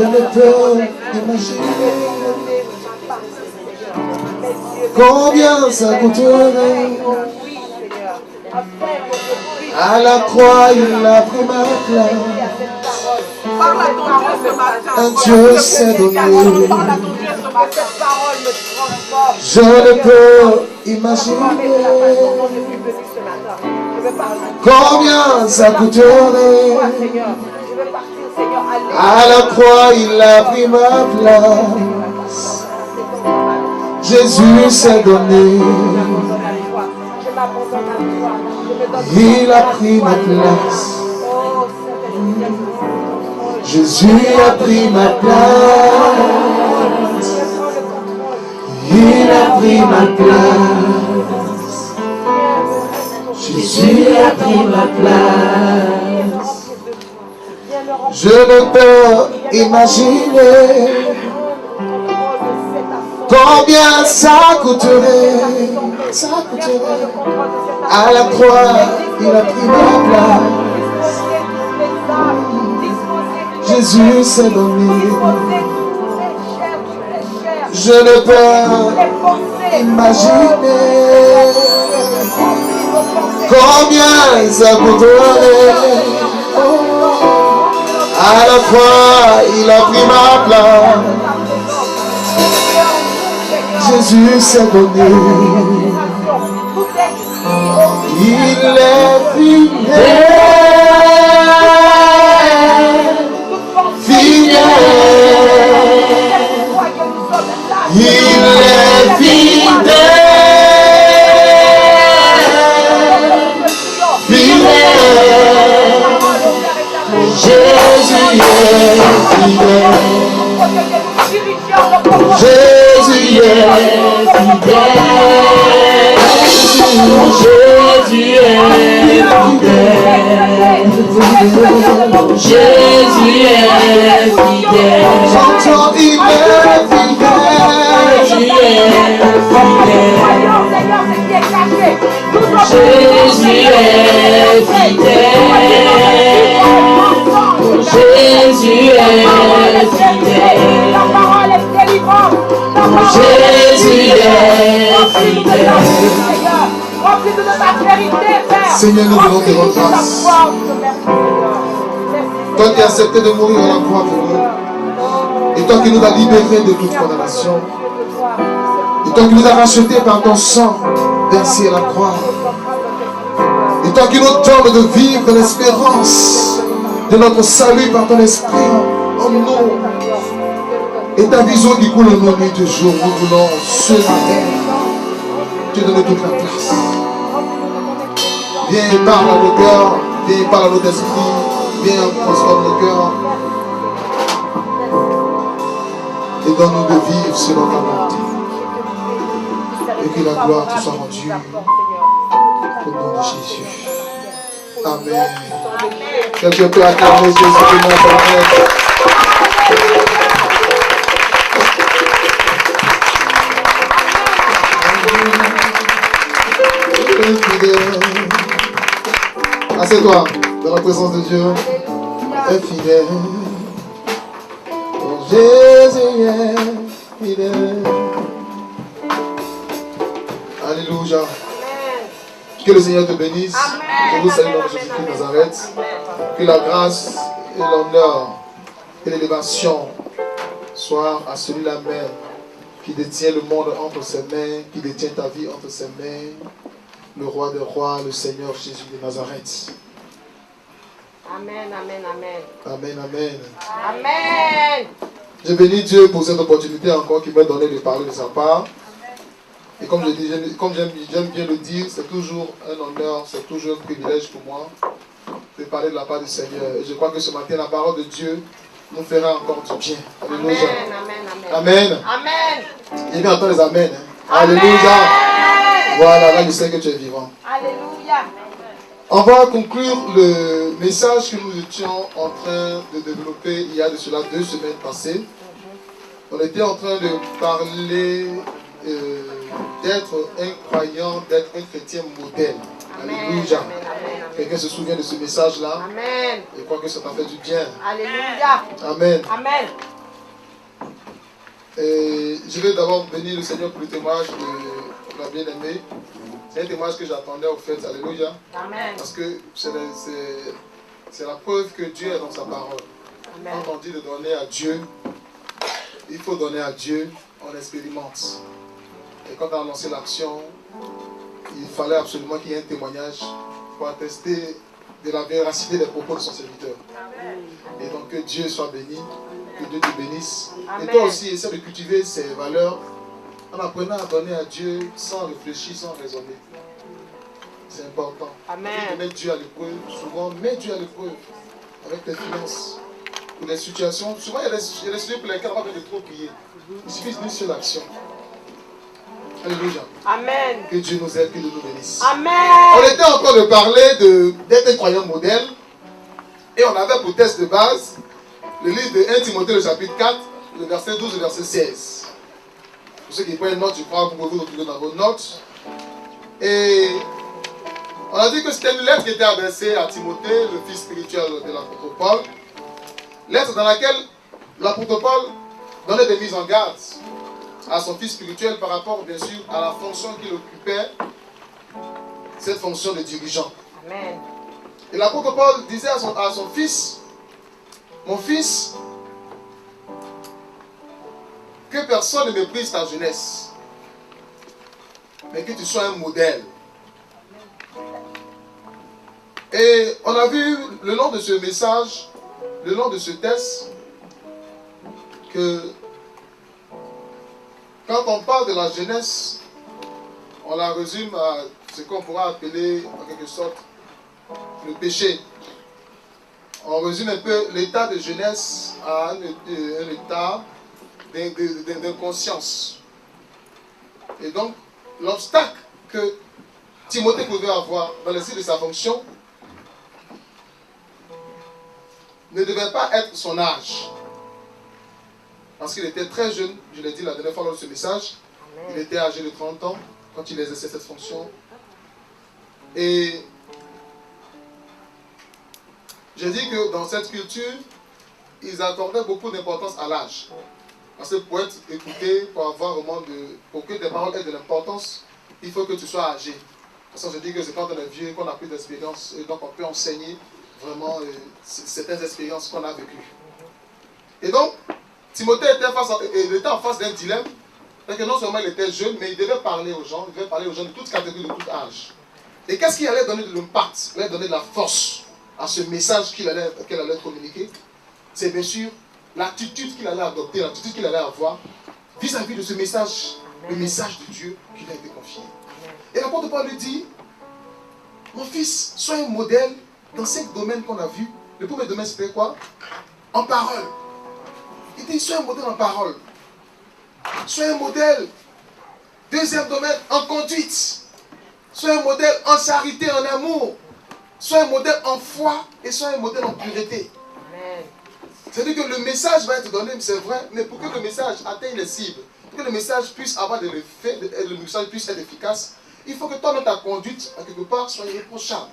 Je ne peux imaginer combien ça coûterait. À la croix, il a pris ma place. Un Dieu s'est donné. Je ne peux imaginer combien ça coûterait. À la croix, il a pris ma place. Jésus s'est donné. Il a pris ma place. Jésus a pris ma place. Il a pris ma place. Jésus a pris ma place. Je ne peux imaginer combien ça coûterait. Ça coûterait. À la croix, il a pris ma place. Jésus s'est donné. Je ne peux imaginer combien ça coûterait. À la croix, il a pris ma place. Jésus s'est donné. Il est fidèle, fidèle. Il est fidèle, fidèle. Jésus est fidèle. Jésus est fidèle. Jésus est fidèle. Jésus est fidèle. J'entends, il est fidèle. Jésus est fidèle. Jésus est fidèle. Jésus est fidèle. La parole est délivrante. Jésus est fidèle. Remplis de ta vérité, Père. Seigneur, nous voulons te rendre grâce. Toi qui as accepté de mourir à la croix pour nous. Et toi qui nous as libérés de toute condamnation. Et toi qui nous as rachetés par ton sang versé à la croix. Et toi qui nous donnes de vivre de l'espérance de notre salut par ton esprit en nous. Et ta vision qui coule en nous nuit de jour, nous voulons ce matin te donner toute la place. Viens et parle à nos cœurs, viens et parle à notre esprit, viens et transforme nos cœurs. Et donne-nous de vivre selon ta volonté. Et que la gloire te soit rendue au nom de Jésus. Amen. Quelqu'un peut acclamer Jésus de Nazareth. Assieds-toi dans la présence de Dieu. Infidèle. Oh, Jésus est fidèle. Alléluia. Que le Seigneur te bénisse. Je vous salue dans Jésus-Christ de Nazareth. Que la grâce et l'honneur et l'élévation soient à celui-là même qui détient le monde entre ses mains, qui détient ta vie entre ses mains, le roi des rois, le Seigneur Jésus de Nazareth. Amen, amen, amen. Amen, amen. Amen. Je bénis Dieu pour cette opportunité encore qu'il m'a donné de parler de sa part. Et comme j'aime bien le dire, c'est toujours un honneur, c'est toujours un privilège pour moi de parler de la part du Seigneur. Et je crois que ce matin, la parole de Dieu nous fera encore du bien. Alléluia. Amen, amen, amen. Amen. Amen. Il y a encore les amen. Hein? Amen. Alléluia. Voilà, là je sais que tu es vivant. Alléluia. On va conclure le message que nous étions en train de développer il y a de cela 2 semaines passées. On était en train de parler d'être un croyant, d'être un chrétien modèle. Amen. Alléluia. Amen, amen, amen. Quelqu'un se souvient de ce message-là? Amen. Je crois que ça m'a fait du bien. Alléluia. Amen. Amen. Et je vais d'abord bénir le Seigneur pour le témoignage de la bien-aimée. C'est un témoignage que j'attendais au fait. Alléluia. Amen. Parce que c'est la preuve que Dieu est dans sa parole. Amen. Quand on dit de donner à Dieu, il faut donner à Dieu, on expérimente. Et quand on a lancé l'action, il fallait absolument qu'il y ait un témoignage pour attester de la véracité des propos de son serviteur. Amen. Et donc que Dieu soit béni, que Dieu te bénisse. Amen. Et toi aussi, essaie de cultiver ces valeurs en apprenant à donner à Dieu sans réfléchir, sans raisonner. C'est important. Amen. De mettre Dieu à l'épreuve, souvent mets Dieu à l'épreuve avec tes finances. Pour des situations, souvent il y a des sujets pour lesquels on va de trop prier. Il suffit d'une seule action. Alléluia. Amen. Que Dieu nous aide, que Dieu nous bénisse. Amen. On était en train de parler d'être un croyant modèle. Et on avait pour test de base le livre de 1 Timothée, le chapitre 4, le verset 12 et le verset 16. Pour ceux qui prennent note, je crois que vous pouvez vous retrouver dans vos notes. Et on a dit que c'était une lettre qui était adressée à Timothée, le fils spirituel de l'apôtre Paul. Lettre dans laquelle l'apôtre Paul donnait des mises en garde à son fils spirituel par rapport, bien sûr, à la fonction qu'il occupait, cette fonction de dirigeant. Amen. Et l'apôtre Paul disait à son fils, mon fils, que personne ne méprise ta jeunesse, mais que tu sois un modèle. Et on a vu le long de ce message, le long de ce texte, que quand on parle de la jeunesse, on la résume à ce qu'on pourra appeler en quelque sorte le péché. On résume un peu l'état de jeunesse à un état d'inconscience. Et donc, l'obstacle que Timothée pouvait avoir dans l'exercice de sa fonction ne devait pas être son âge. Parce qu'il était très jeune, je l'ai dit la dernière fois lors de ce message. Il était âgé de 30 ans quand il exerçait cette fonction. Et j'ai dit que dans cette culture, ils accordaient beaucoup d'importance à l'âge. Parce que pour être écouté, pour que tes paroles aient de l'importance, il faut que tu sois âgé. Parce que je dis que c'est quand on est vieux qu'on a plus d'expérience et donc on peut enseigner vraiment certaines expériences qu'on a vécues. Et donc, Timothée était en face d'un dilemme, parce que non seulement il était jeune, mais il devait parler aux gens, de toute catégorie, de tout âge. Et qu'est-ce qui allait donner de l'impact, allait donner de la force à ce message qu'elle allait communiquer? C'est bien sûr l'attitude qu'il allait adopter, l'attitude qu'il allait avoir vis-à-vis de ce message, le message de Dieu qui lui a été confié. Et l'apôtre Paul lui dit, mon fils, sois un modèle dans 5 domaines qu'on a vus. Le premier domaine, c'était quoi? En parole. Il dit, sois un modèle en parole. Sois un modèle. Deuxième domaine, en conduite. Sois un modèle en charité, en amour. Sois un modèle en foi et sois un modèle en pureté. C'est-à-dire que le message va être donné, c'est vrai, mais pour que le message atteigne les cibles, pour que le message puisse avoir de l'effet, le message puisse être efficace, il faut que toi, dans ta conduite, à quelque part, sois irréprochable.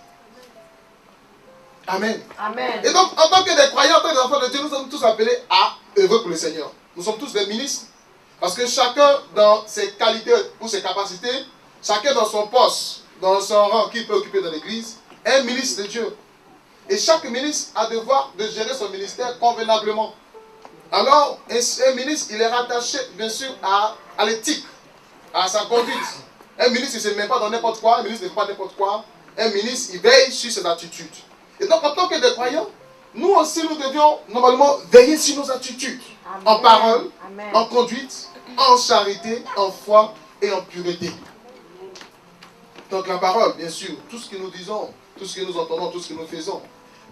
Amen. Amen. Et donc, en tant que des croyants, en tant que des enfants de Dieu, nous sommes tous appelés à œuvrer pour le Seigneur. Nous sommes tous des ministres, parce que chacun dans ses qualités ou ses capacités, chacun dans son poste, dans son rang qu'il peut occuper dans l'église, est un ministre de Dieu. Et chaque ministre a devoir de gérer son ministère convenablement. Alors, un ministre, il est rattaché, bien sûr, à l'éthique, à sa conduite. Un ministre, il ne se met pas dans n'importe quoi, un ministre ne fait pas n'importe quoi. Un ministre, il veille sur ses attitudes. Et donc, en tant que des croyants, nous aussi, nous devions normalement veiller sur nos attitudes. Amen. En parole, amen, en conduite, en charité, en foi et en pureté. Donc la parole, bien sûr, tout ce que nous disons, tout ce que nous entendons, tout ce que nous faisons,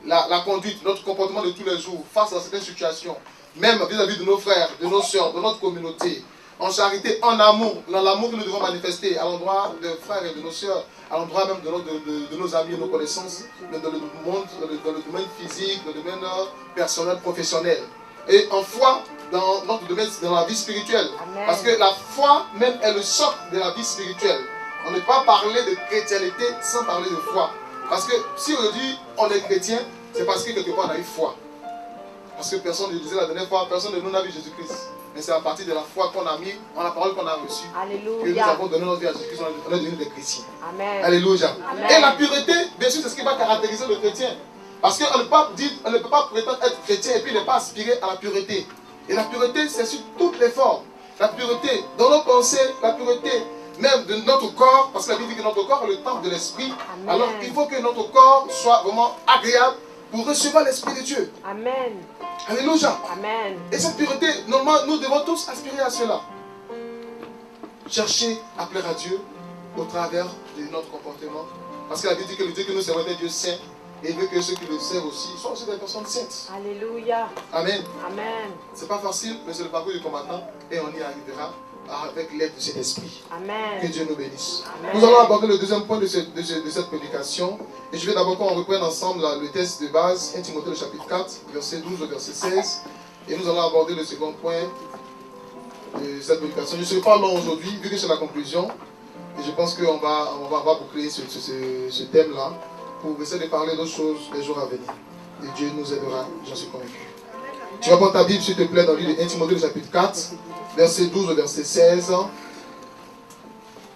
la conduite, notre comportement de tous les jours, face à certaines situations, même vis-à-vis de nos frères, de nos soeurs, de notre communauté, en charité, en amour, dans l'amour que nous devons manifester à l'endroit des frères et de nos soeurs, à l'endroit même de nos amis et nos connaissances, dans le monde, dans le domaine physique, dans le domaine personnel, professionnel. Et en foi, dans notre domaine, dans la vie spirituelle. Amen. Parce que la foi même est le socle de la vie spirituelle. On ne peut pas parler de chrétienté sans parler de foi. Parce que si on dit on est chrétien, c'est parce que quelque part on a eu foi. Parce que personne ne disait la dernière fois, personne de nous n'a vu Jésus-Christ. Mais c'est à partir de la foi qu'on a mis, en la parole qu'on a reçue, que nous avons donné notre vie à Jésus-Christ, on est devenus des chrétiens. Amen. Alléluia. Amen. Et la pureté, bien sûr, c'est ce qui va caractériser le chrétien. Parce qu'on ne peut pas prétendre être chrétien et puis ne pas aspirer à la pureté. Et la pureté, c'est sur toutes les formes. La pureté dans nos pensées, la pureté même de notre corps, parce que la Bible dit que notre corps est le temple de l'esprit. Alors il faut que notre corps soit vraiment agréable pour recevoir l'Esprit de Dieu. Amen. Alléluia. Amen. Et cette pureté, normalement, nous devons tous aspirer à cela. Chercher à plaire à Dieu au travers de notre comportement. Parce que la Bible dit que le Dieu que nous servons est un Dieu saint. Et il veut que ceux qui le servent aussi soient aussi des personnes saintes. Alléluia. Amen. Amen. C'est pas facile, mais c'est le parcours du combattant. Et on y arrivera avec l'aide de cet esprit. Amen. Que Dieu nous bénisse. Amen. Nous allons aborder le deuxième point de cette prédication. Et je vais d'abord qu'on reprenne ensemble le texte de base, 1 Timothée le chapitre 4, verset 12 au verset 16. Et nous allons aborder le second point de cette prédication. Je ne serai pas long aujourd'hui, vu que c'est la conclusion. Et je pense qu'on va boucler ce thème-là pour essayer de parler d'autres choses les jours à venir. Et Dieu nous aidera, j'en suis convaincu. Tu vas prendre ta Bible, s'il te plaît, dans le livre de 1 Timothée le chapitre 4, verset 12 au verset 16.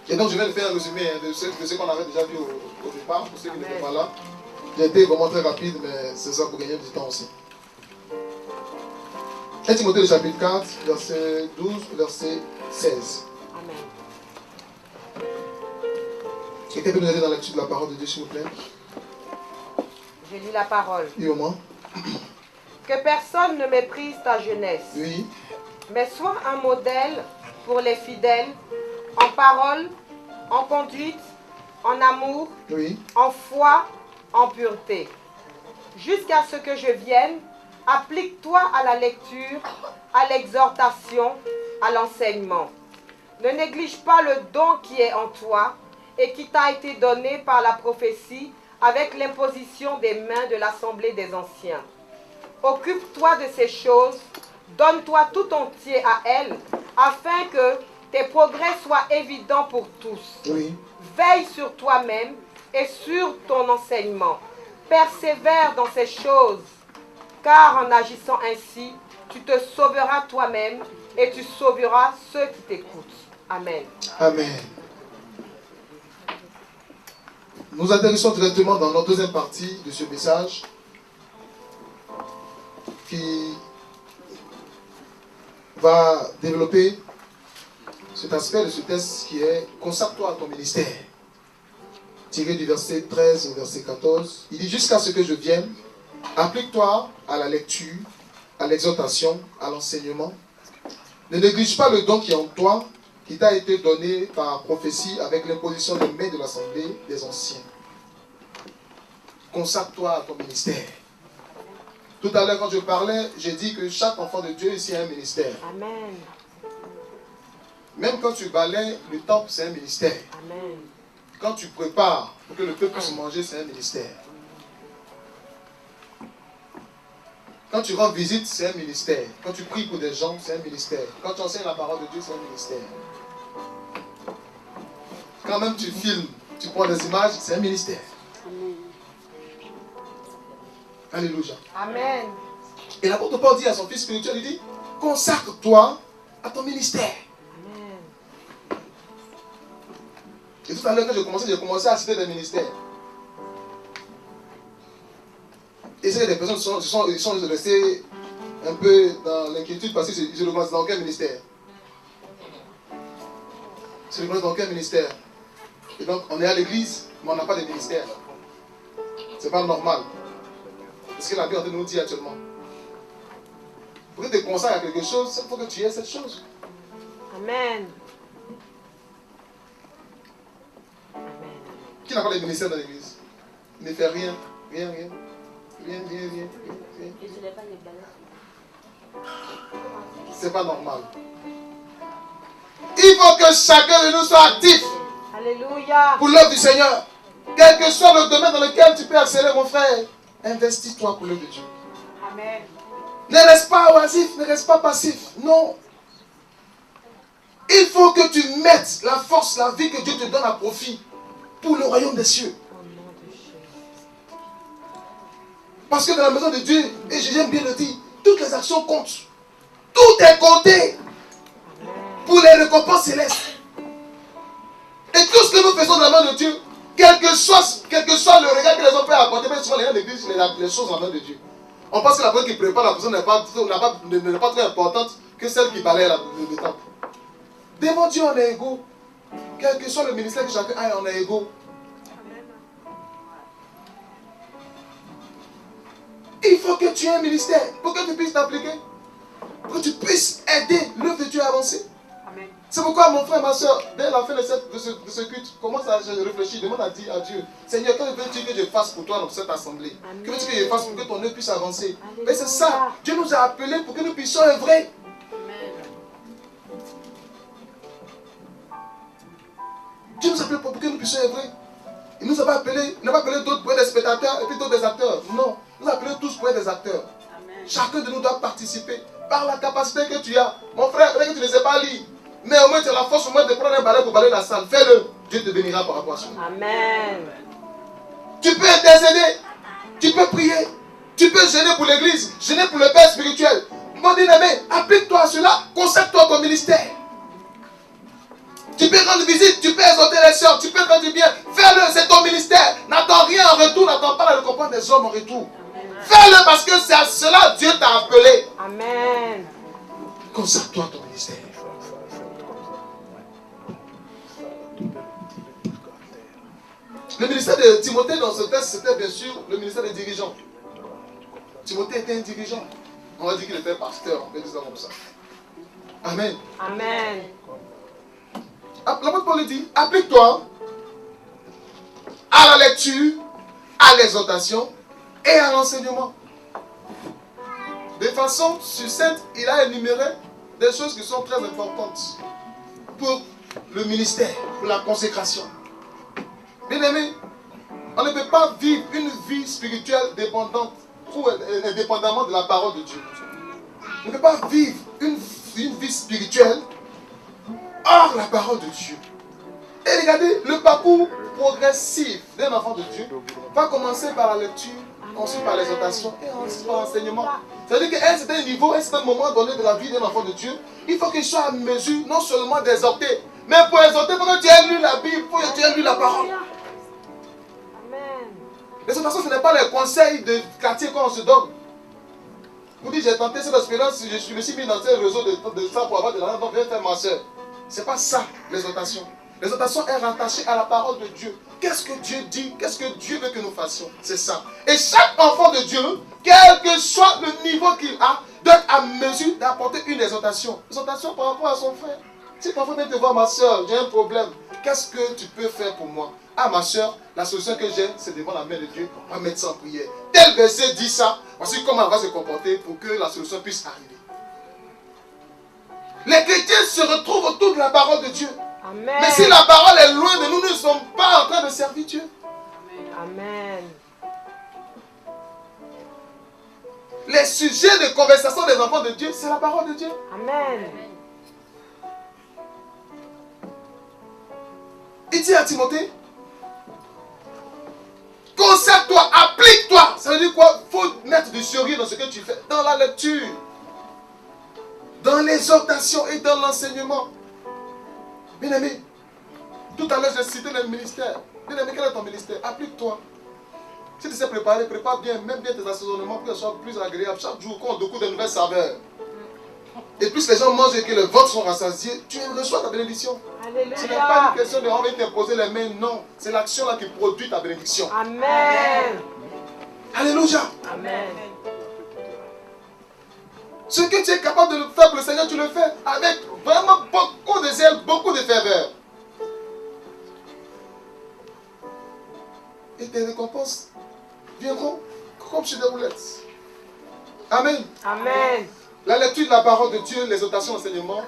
Et donc je vais faire un résumé de ce qu'on avait déjà vu au départ, pour ceux qui n'étaient pas là. J'ai été vraiment très rapide, mais c'est ça pour gagner du temps aussi. 1 Timothée le chapitre 4, verset 12 au verset 16. Amen. Quelqu'un peut nous aider dans la lecture de la parole de Dieu, s'il vous plaît? Je lis la parole. Oui, au moins. Que personne ne méprise ta jeunesse, Oui. mais sois un modèle pour les fidèles, en parole, en conduite, en amour, Oui. en foi, en pureté. Jusqu'à ce que je vienne, applique-toi à la lecture, à l'exhortation, à l'enseignement. Ne néglige pas le don qui est en toi et qui t'a été donné par la prophétie avec l'imposition des mains de l'assemblée des anciens. Occupe-toi de ces choses, donne-toi tout entier à elles, afin que tes progrès soient évidents pour tous. Oui. Veille sur toi-même et sur ton enseignement. Persévère dans ces choses, car en agissant ainsi, tu te sauveras toi-même et tu sauveras ceux qui t'écoutent. Amen. Amen. Nous atterrissons directement dans notre deuxième partie de ce message qui va développer cet aspect de ce texte qui est « Consacre-toi à ton ministère ». Tiré du verset 13 au verset 14. Il dit « Jusqu'à ce que je vienne, applique-toi à la lecture, à l'exhortation, à l'enseignement. Ne néglige pas le don qui est en toi, qui t'a été donné par prophétie avec l'imposition des mains de l'assemblée des anciens. Consacre-toi à ton ministère. » Tout à l'heure, quand je parlais, j'ai dit que chaque enfant de Dieu ici a un ministère. Amen. Même quand tu balayes le temple, c'est un ministère. Amen. Quand tu prépares pour que le peuple puisse manger, c'est un ministère. Quand tu rends visite, c'est un ministère. Quand tu pries pour des gens, c'est un ministère. Quand tu enseignes la parole de Dieu, c'est un ministère. Quand même tu filmes, tu prends des images, c'est un ministère. Alléluia. Amen. Et l'apôtre Paul dit à son fils spirituel, il dit, consacre-toi à ton ministère. Amen. Et tout à l'heure, quand j'ai commencé à citer des ministères. Et c'est des personnes qui sont restées un peu dans l'inquiétude parce que je ne commence dans aucun ministère. Je ne commence dans aucun ministère. Et donc, on est à l'église, mais on n'a pas de ministère. C'est pas normal. C'est ce que la Bible est en train de nous dire actuellement. Pour que tu te consacres à quelque chose, il faut que tu aies cette chose. Amen. Qui n'a pas de ministère dans l'église? Il ne fait rien. Rien. C'est pas normal. Il faut que chacun de nous soit actif. Alléluia. Pour l'œuvre du Seigneur. Quel que soit le domaine dans lequel tu peux exceller, mon frère, investis-toi pour l'œuvre de Dieu. Amen. Ne reste pas oisif, ne reste pas passif. Non. Il faut que tu mettes la force, la vie que Dieu te donne à profit pour le royaume des cieux. Parce que dans la maison de Dieu, et j'aime bien le dire, Toutes les actions comptent. Tout est compté pour les récompenses célestes. Et tout ce que nous faisons de la main de Dieu, quel que soit le regard que les hommes peuvent apporter, même souvent les gens négligent les choses en main de Dieu. On pense que la personne qui prépare la personne n'est pas très importante que celle qui balaye le temple. Devant Dieu, on est égaux. Quel que soit le ministère que chacun a, on est égaux. Il faut que tu aies un ministère pour que tu puisses t'appliquer. Pour que tu puisses aider l'œuvre de Dieu à avancer. C'est pourquoi mon frère, ma soeur, dès la fin de ce culte, commence à réfléchir, demande à Dieu, Seigneur, que veux-tu que je fasse pour toi dans cette assemblée? Que veux-tu que je fasse pour que ton œuvre puisse avancer? Mais c'est ça, Dieu nous a appelés pour que nous puissions œuvrer. Dieu nous a appelés pour que nous puissions œuvrer. Il nous a pas appelés, il n'a pas appelé d'autres pour être des spectateurs et puis d'autres des acteurs. Non, il nous a appelés tous pour être des acteurs. Amen. Chacun de nous doit participer par la capacité que tu as. Mon frère, peut-être que tu ne sais pas lire, mais au moins tu as la force au moins de prendre un balai pour balayer la salle. Fais-le. Dieu te bénira par rapport à ça. Amen. Tu peux intercéder, tu peux prier, tu peux gêner pour l'église, gêner pour le père spirituel. Mon bien-aimé, applique-toi à cela, consacre-toi à ton ministère. Tu peux rendre visite, tu peux exhorter les sœurs, tu peux faire du bien. Fais-le, c'est ton ministère. N'attends rien en retour, n'attends pas la récompense des hommes en retour. Fais-le parce que c'est à cela Dieu t'a appelé. Amen. Consacre-toi à ton ministère. Le ministère de Timothée dans ce texte, c'était bien sûr le ministère des dirigeants. Timothée était un dirigeant. On va dire qu'il était pasteur, on peut dire ça comme ça. Amen. Amen. L'apôtre Paul dit, applique-toi à la lecture, à l'exhortation et à l'enseignement. De façon succincte, il a énuméré des choses qui sont très importantes pour le ministère, pour la consécration. Bien aimé, on ne peut pas vivre une vie spirituelle dépendante ou indépendamment de la parole de Dieu. On ne peut pas vivre une vie spirituelle hors la parole de Dieu. Et regardez, le parcours progressif d'un enfant de Dieu va commencer par la lecture, ensuite par l'exhortation et ensuite par l'enseignement. C'est-à-dire qu'à un certain niveau, à un certain moment donné de la vie d'un enfant de Dieu, il faut qu'il soit à mesure non seulement d'exhorter, mais pour exhorter, il faut que tu aies lu la Bible, il faut que tu aies lu la parole. L'exhortation, ce n'est pas les conseils de quartier qu'on se donne. Vous dites, j'ai tenté cette expérience, je me suis mis dans ce réseau de ça pour avoir de l'argent, donc viens faire ma soeur. Ce n'est pas ça, l'exhortation. L'exhortation est rattachée à la parole de Dieu. Qu'est-ce que Dieu dit? Qu'est-ce que Dieu veut que nous fassions? C'est ça. Et chaque enfant de Dieu, quel que soit le niveau qu'il a, doit être à mesure d'apporter une exhortation. Exhortation par rapport à son frère. Si parfois vient te voir, ma soeur, j'ai un problème. Qu'est-ce que tu peux faire pour moi? Ah, ma soeur, la solution que j'ai, c'est devant la main de Dieu. On va mettre ça en prière. Tel verset dit ça. Voici comment on va se comporter pour que la solution puisse arriver. Les chrétiens se retrouvent autour de la parole de Dieu. Amen. Mais si la parole est loin de nous, nous ne sommes pas en train de servir Dieu. Amen. Les sujets de conversation des enfants de Dieu, c'est la parole de Dieu. Amen. Il dit à Timothée, consacre-toi, applique-toi. Ça veut dire quoi? Il faut mettre du sérieux dans ce que tu fais, dans la lecture, dans l'exhortation et dans l'enseignement. Bien aimé, tout à l'heure j'ai cité le ministère. Bien aimé, quel est ton ministère? Applique-toi. Si tu sais préparer, prépare bien, même bien tes assaisonnements pour que ce soit plus agréable. Chaque jour, quand on découvre de nouvelles saveurs. Et plus les gens mangent et que les ventres sont rassasiés, tu reçois ta bénédiction. Alléluia. Ce n'est pas une question de on va t'imposer les mains, non. C'est l'action là qui produit ta bénédiction. Amen. Alléluia. Amen. Ce que tu es capable de faire pour le Seigneur, tu le fais avec vraiment beaucoup de zèle, beaucoup de ferveur. Et tes récompenses viendront comme chez des roulettes. Amen. Amen. La lecture de la parole de Dieu, l'exhortation, l'enseignement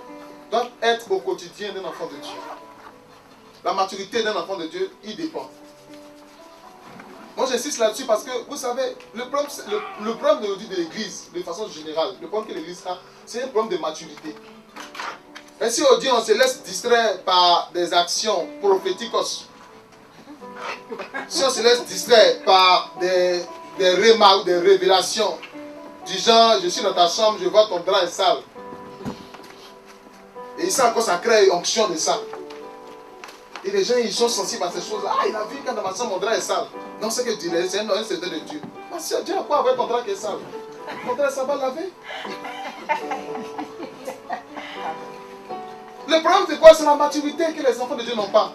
doivent être au quotidien d'un enfant de Dieu. La maturité d'un enfant de Dieu, il dépend. Moi j'insiste là-dessus parce que vous savez, le problème de l'église, de façon générale, le problème que l'église a, c'est un problème de maturité. Et si on dit on se laisse distraire par des actions prophéticos, si on se laisse distraire par des remarques, des révélations, Du genre, je suis dans ta chambre, je vois ton drap est sale. Et ça encore, ça crée une onction de ça. Et les gens, ils sont sensibles à ces choses-là. Ah, il a vu quand dans ma chambre, mon drap est sale. Non, c'est que Dieu, c'est un secret de Dieu. Ah, si Dieu a quoi avec ton drap qui est sale? Ton drap, ça va laver. Le problème, c'est quoi? C'est la maturité que les enfants de Dieu n'ont pas.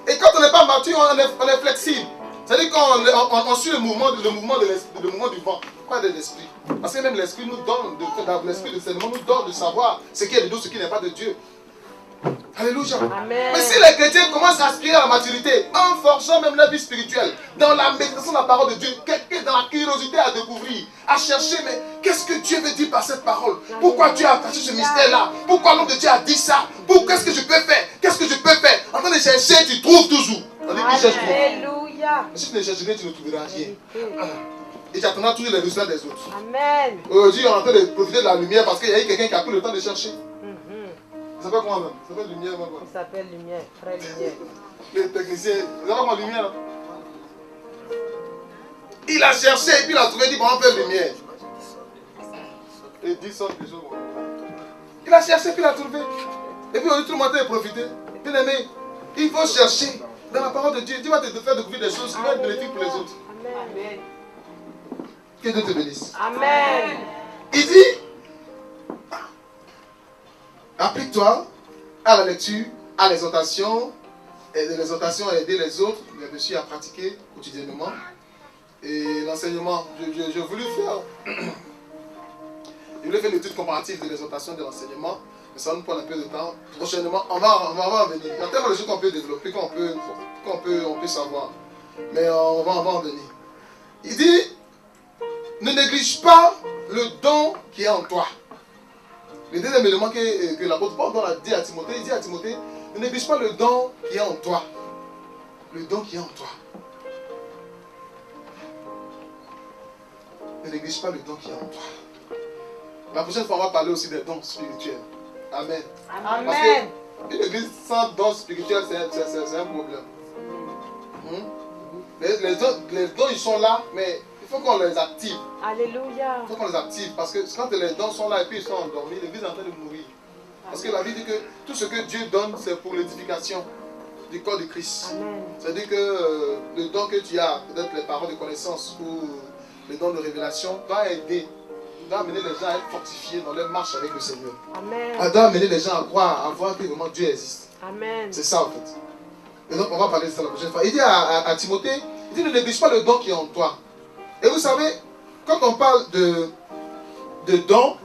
Et quand on n'est pas mature, on est flexible. C'est-à-dire qu'on suit le mouvement du vent, pas de l'esprit. Parce que même l'esprit nous donne, l'esprit de discernement nous donne de savoir ce qui est de nous, ce qui n'est pas de Dieu. Alléluia. Amen. Mais si les chrétiens commencent à aspirer à la maturité, en forgeant même la vie spirituelle, dans la méditation de la parole de Dieu, dans la curiosité à découvrir, à chercher, mais qu'est-ce que Dieu veut dire par cette parole? Pourquoi Dieu a caché ce mystère-là? Pourquoi l'homme de Dieu a dit ça? Qu'est-ce que je peux faire? Qu'est-ce que je peux faire? En train de chercher, tu trouves toujours. Alléluia. Mais si tu ne cherches rien, tu ne trouveras rien. Et tu attendras toujours les résultats des autres. Amen. Aujourd'hui, on est en train de profiter de la lumière parce qu'il y a eu quelqu'un qui a pris le temps de chercher. Ça s'appelle comment même? Ça s'appelle lumière même. Il s'appelle lumière, frère lumière. Les techniciens, vous savez comment lumière là? Il a cherché et puis il a trouvé, il dit bon, on va faire lumière. Et 10 sortes de choses. Il a cherché et puis il a trouvé. Et puis aujourd'hui tout le monde a profité. Bien aimé, il faut chercher dans la parole de Dieu. Dieu va te faire découvrir des choses qui vont être bénéfiques pour les autres. Amen. Que Dieu te bénisse. Amen. Il dit, applique-toi à la lecture, à l'exhortation, et de l'exhortation à aider les autres, bien sûr à pratiquer quotidiennement. Et l'enseignement, j'ai voulu faire, je voulais faire l'étude comparative de l'exhortation et de l'enseignement, mais ça va nous prendre un peu de temps. Prochainement, on va en venir. Il y a tellement de choses qu'on peut développer, qu'on peut savoir. Mais on va en venir. Il dit, ne néglige pas le don qui est en toi. Le deuxième élément que l'apôtre Paul dit à Timothée, il dit à Timothée, ne néglige pas le don qui est en toi. Le don qui est en toi. Ne néglige pas le don qui est en toi. La prochaine fois, on va parler aussi des dons spirituels. Amen. Amen. Parce qu'une église sans dons spirituels, c'est un problème. Les dons, ils sont là, mais il faut qu'on les active. Alléluia. Il faut qu'on les active parce que quand les dons sont là et puis ils sont endormis, l'église est en train de mourir. Parce que la Bible dit que tout ce que Dieu donne, c'est pour l'édification du corps de Christ. C'est-à-dire que le don que tu as, peut-être les paroles de connaissance ou les dons de révélation, doit aider, doit amener les gens à être fortifiés dans leur marche avec le Seigneur. Amen. Doit amener les gens à croire, à voir que vraiment Dieu existe. Amen. C'est ça en fait. Et donc on va parler de ça la prochaine fois. Il dit à Timothée, il dit ne néglige pas le don qui est en toi. Et vous savez, quand on parle de don,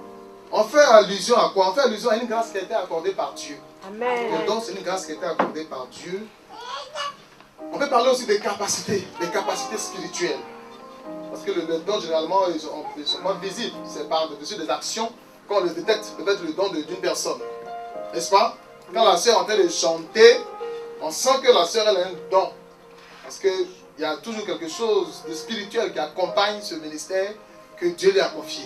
on fait allusion à quoi? On fait allusion à une grâce qui a été accordée par Dieu. Amen. Le don, c'est une grâce qui a été accordée par Dieu. On peut parler aussi des capacités spirituelles. Parce que les dons, généralement, ils sont pas visibles. C'est par-dessus des actions qu'on les détecte, peut-être le don d'une personne. N'est-ce pas? Quand la sœur est en train de chanter, on sent que la sœur, elle a un don. Parce qu'il y a toujours quelque chose de spirituel qui accompagne ce ministère que Dieu lui a confié.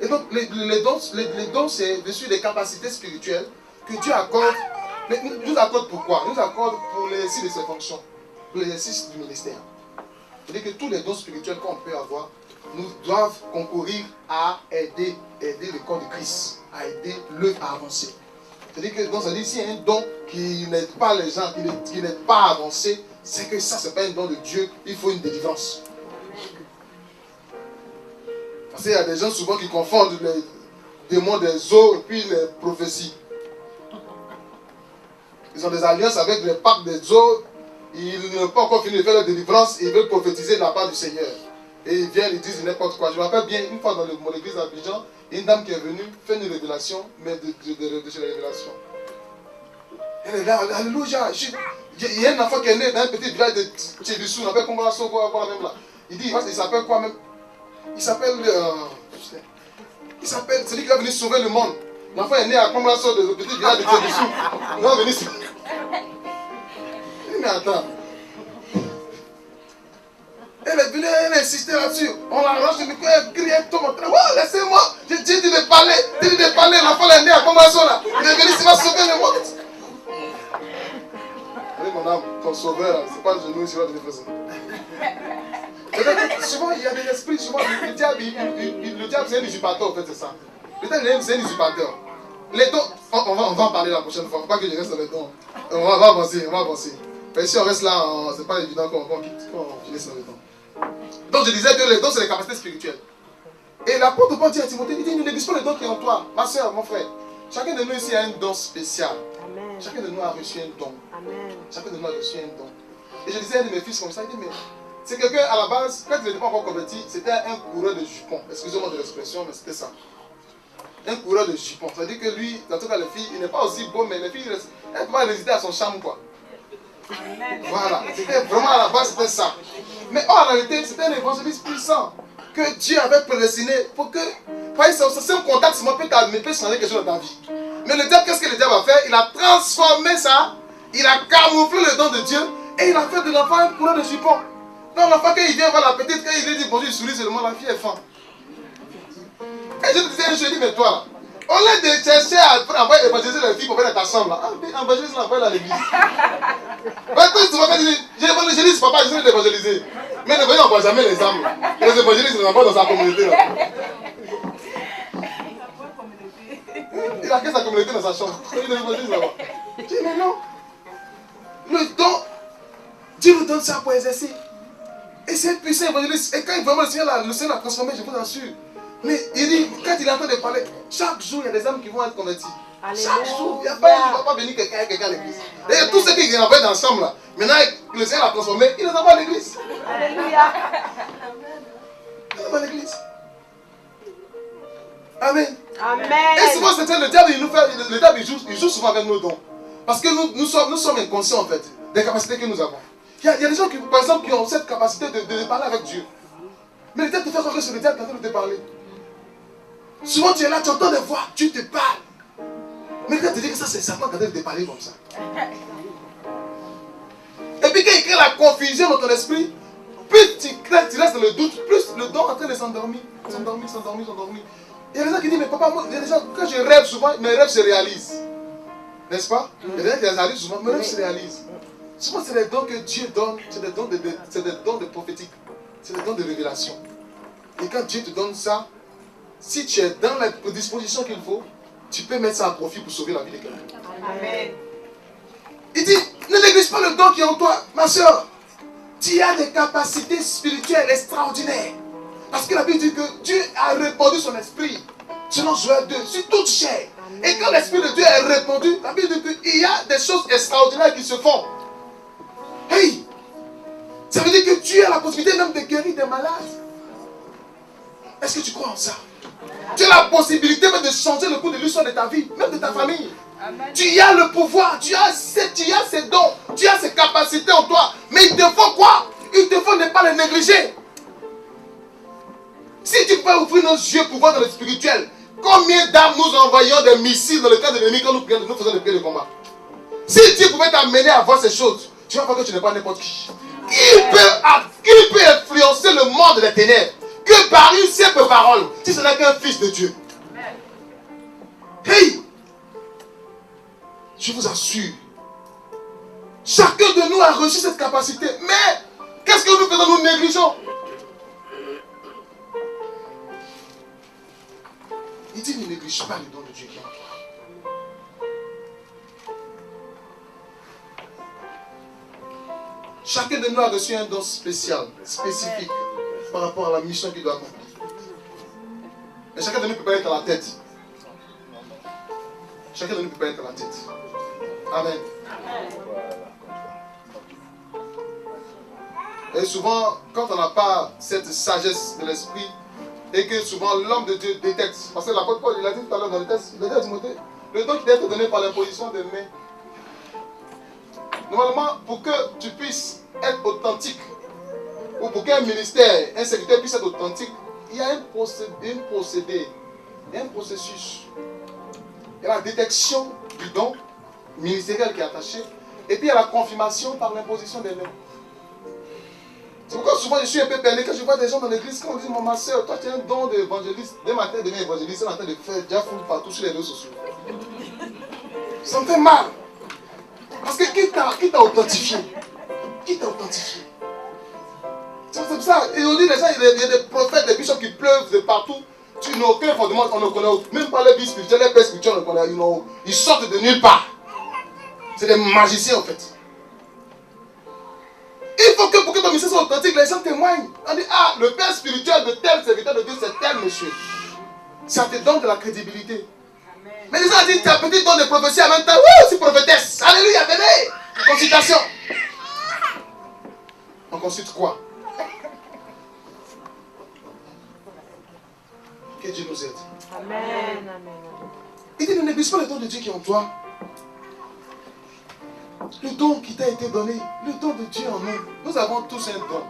Et donc, les dons, c'est dessus des capacités spirituelles que Dieu accorde. Mais nous accorde pourquoi? Nous accorde pour l'exercice de ses fonctions, pour l'exercice du ministère. C'est-à-dire que tous les dons spirituels qu'on peut avoir nous doivent concourir à aider le corps de Christ, à aider l'œuvre à avancer. C'est-à-dire que donc, ça dit, s'il y a un don qui n'aide pas les gens, qui n'aide pas à avancer, c'est que ça, ce n'est pas un don de Dieu, il faut une délivrance. Parce qu'il y a des gens souvent qui confondent les démons des eaux et puis les prophéties. Ils ont des alliances avec les papes des eaux, ils n'ont pas encore fini de faire leur délivrance, et ils veulent prophétiser de la part du Seigneur. Et ils viennent, ils disent n'importe quoi. Je me rappelle bien, une fois dans mon église à Abidjan, une dame qui est venue faire une révélation, mais de la révélation. Elle est là, alléluia. Il y a un enfant qui est né dans un petit village de Tchébissou, on appelle comment la sauve, quoi même là. Il dit, il s'appelle quoi même? Il s'appelle, c'est lui qui va venir sauver le monde. L'enfant est né à Komlasso, de petit village de Tchébissou. Il va venir sauver. Mais attends. Elle est venue, elle insistait là-dessus. On l'arrange, le micro, elle crie, elle tombe en train. Oh, laissez-moi. J'ai dit de parler. J'ai dit de parler. L'enfant est né à Komlasso là. Il est venu, il va sauver le monde. Oui, mon âme, ton sauveur, c'est pas le genou, il va venir faire ça. Souvent, il y a des esprits, souvent, le diable c'est un usurpateur, en fait, c'est ça. Le diable, c'est un usurpateur. Les dons, on va en parler la prochaine fois. Il ne faut pas que je reste dans les dons. On va avancer, on va avancer. Mais si on reste là, c'est pas évident qu'on finisse dans les dons. Donc, je disais que les dons, c'est les capacités spirituelles. Et l'apôtre Paul dit à Timothée, il dit, ne néglige pas le don qui est en toi. Ma soeur, mon frère, chacun de nous ici a un don spécial. Amen. Chacun de nous a reçu un don. Amen. Chacun de nous a reçu un don. Et je disais à un de mes fils comme ça, il dit, mais c'est quelqu'un à la base, quand il n'était pas encore converti, c'était un coureur de jupons. Excusez-moi de l'expression, mais c'était ça. Un coureur de jupons. Ça veut dire que lui, en tout cas les filles, il n'est pas aussi beau, mais les filles, elles ne peuvent pas résister à son charme, quoi. Amen. Voilà, c'était vraiment à la base, c'était ça. Mais en réalité, c'était un évangéliste puissant que Dieu avait prédestiné pour que, c'est un contact seulement peut changer quelque chose dans ta vie. Mais le diable, qu'est-ce que le diable a fait? Il a transformé ça, il a camouflé le don de Dieu et il a fait de l'enfant un coureur de jupons. Donc l'enfant, quand il vient voir la petite, quand il lui dit bonjour, il sourit seulement, la fille est faim. Et je te disais, je dis, mais toi là, au lieu de chercher à envoyer évangéliser les filles pour faire ta chambre là, évangélise l'envoyer à l'église. Parce que souvent quand je dis, j'évangélise papa, je sais l'évangéliser. Mais ne voyons jamais les âmes. Les évangélistes ne envoient dans sa communauté là. Il a que sa communauté dans sa chambre. Il évangélise là-bas. Je dis, mais non. Le don, Dieu nous donne ça pour exercer. Et c'est puissant évangéliste. Et quand vraiment le Seigneur l'a transformé, je vous assure. Mais il dit, quand il est en train de parler, chaque jour il y a des âmes qui vont être converties. Chaque jour, il n'y a pas, il ne va pas venir quelqu'un à l'église. Et tous ceux qui viennent envoyer dans la chambre là, maintenant le Seigneur l'a transformé, il les envoie à l'église. Alléluia. Il les envoie à l'église. Amen. Amen. Et souvent c'est le diable, le diable il joue souvent avec nos dons. Parce que nous sommes inconscients en fait des capacités que nous avons. Il y a des gens qui, par exemple, qui ont cette capacité de parler avec Dieu. Mais le diable te fait croire que c'est le diable qui est en train de te parler. Souvent tu es là, tu entends des voix, Dieu te parle. Mais le diable te dit que ça c'est Satan qui est en train de te parler comme ça. Et puis quand il crée la confusion dans ton esprit, plus tu restes dans le doute, plus le don est en train de s'endormir. S'endormir. Il y a des gens qui disent, mais papa, moi, il y a des gens, quand je rêve souvent, mes rêves se réalisent. N'est-ce pas? Il y a des gens qui réalisent souvent, mes rêves se réalisent. Souvent, c'est les dons que Dieu donne, c'est des dons de prophétique, c'est des dons de révélation. Et quand Dieu te donne ça, si tu es dans la prédisposition qu'il faut, tu peux mettre ça à profit pour sauver la vie de quelqu'un. Amen. Il dit, ne néglige pas le don qui est en toi, ma soeur. Tu as des capacités spirituelles extraordinaires. Parce que la Bible dit que Dieu a répandu son esprit, selon Joël 2, sur toute chair. Et quand l'esprit de Dieu est répandu, la Bible dit qu'il y a des choses extraordinaires qui se font. Hey! Ça veut dire que Dieu a la possibilité même de guérir des malades. Est-ce que tu crois en ça? Tu as la possibilité même de changer le cours de l'histoire de ta vie, même de ta famille. Amen. Tu as le pouvoir, tu as ces dons, tu as ces capacités en toi. Mais il te faut quoi? Il te faut ne pas les négliger. Si tu peux ouvrir nos yeux pour voir dans le spirituel, combien d'âmes nous envoyons des missiles dans le cas de l'ennemi quand nous faisons des prières de combat? Si Dieu pouvait t'amener à voir ces choses, tu vas voir que tu n'es pas n'importe qui. Qui peut influencer le monde des ténèbres que par une simple parole, si ce n'est qu'un fils de Dieu? Hey! Je vous assure, chacun de nous a reçu cette capacité. Mais qu'est-ce que nous faisons? Nous négligeons. Il dit, ne néglige pas le don de Dieu qui est en toi. Chacun de nous a reçu un don spécial, spécifique, par rapport à la mission qu'il doit accomplir. Mais chacun de nous ne peut pas être à la tête. Chacun de nous ne peut pas être à la tête. Amen. Et souvent, quand on n'a pas cette sagesse de l'esprit, et que souvent l'homme de Dieu détecte, parce que l'apôtre Paul, il a dit tout à l'heure dans le texte, il a dit à Timothée, le don qui doit être donné par l'imposition des mains. Normalement, pour que tu puisses être authentique, ou pour qu'un ministère, un secrétaire puisse être authentique, il y a un procédé, un processus. Il y a la détection du don ministériel qui est attaché, et puis il y a la confirmation par l'imposition des mains. C'est pourquoi souvent je suis un peu perdu quand je vois des gens dans l'église, quand on dit, ma soeur, toi tu as un don d'évangéliste, dès matin devient évangéliste, on est en train de faire déjà foule partout sur les réseaux sociaux. Ça me fait mal. Parce que qui t'a authentifié? Qui t'a authentifié? C'est ça. Et aujourd'hui, les gens, il y a des prophètes, des bishops qui pleuvent de partout. Tu n'as aucun fondement, on ne connaît même pas les vies spirituelles, les pères spirituels, on ne connaît, ils sortent de nulle part. C'est des magiciens en fait. Il faut que pour que ton ministère soit authentique, les gens témoignent. On dit, ah, le père spirituel de tel serviteur de Dieu, c'est tel monsieur. Ça te donne de la crédibilité. Amen. Mais les gens ont dit, ta petite donne de prophétie en même temps. Wouh, c'est prophétesse. Alléluia, venez. Consultation. On consulte quoi? Que Dieu nous aide. Amen. Amen. Il dit, ne néglige pas le don de Dieu qui est en toi. Le don qui t'a été donné, le don de Dieu en nous. Nous avons tous un don.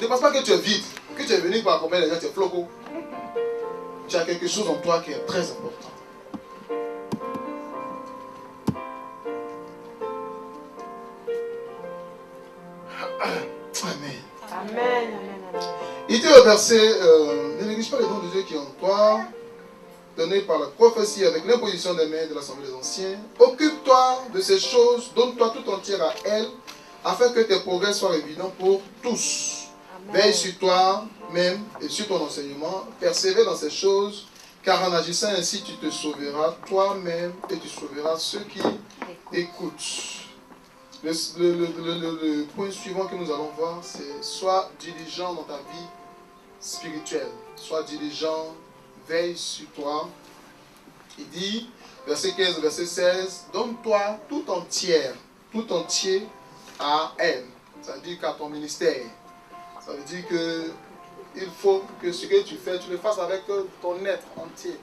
Ne pense pas que tu es vide, que tu es venu pour accompagner les gens, tu es floco. Tu as quelque chose en toi qui est très important. Amen. Amen. Il dit au verset, ne néglige pas le don de Dieu qui est en toi, donné par la prophétie avec l'imposition des mains de l'Assemblée des Anciens. Occupe-toi de ces choses, donne-toi tout entière à elles, afin que tes progrès soient évidents pour tous. Amen. Veille sur toi-même et sur ton enseignement, persévère dans ces choses, car en agissant ainsi, tu te sauveras toi-même et tu sauveras ceux qui écoutent. Le point suivant que nous allons voir, c'est sois diligent dans ta vie spirituelle. Sois diligent, veille sur toi. Il dit, verset 15, verset 16, donne-toi tout entier à elle. Ça veut dire qu'à ton ministère. Ça veut dire que il faut que ce que tu fais, tu le fasses avec ton être entier.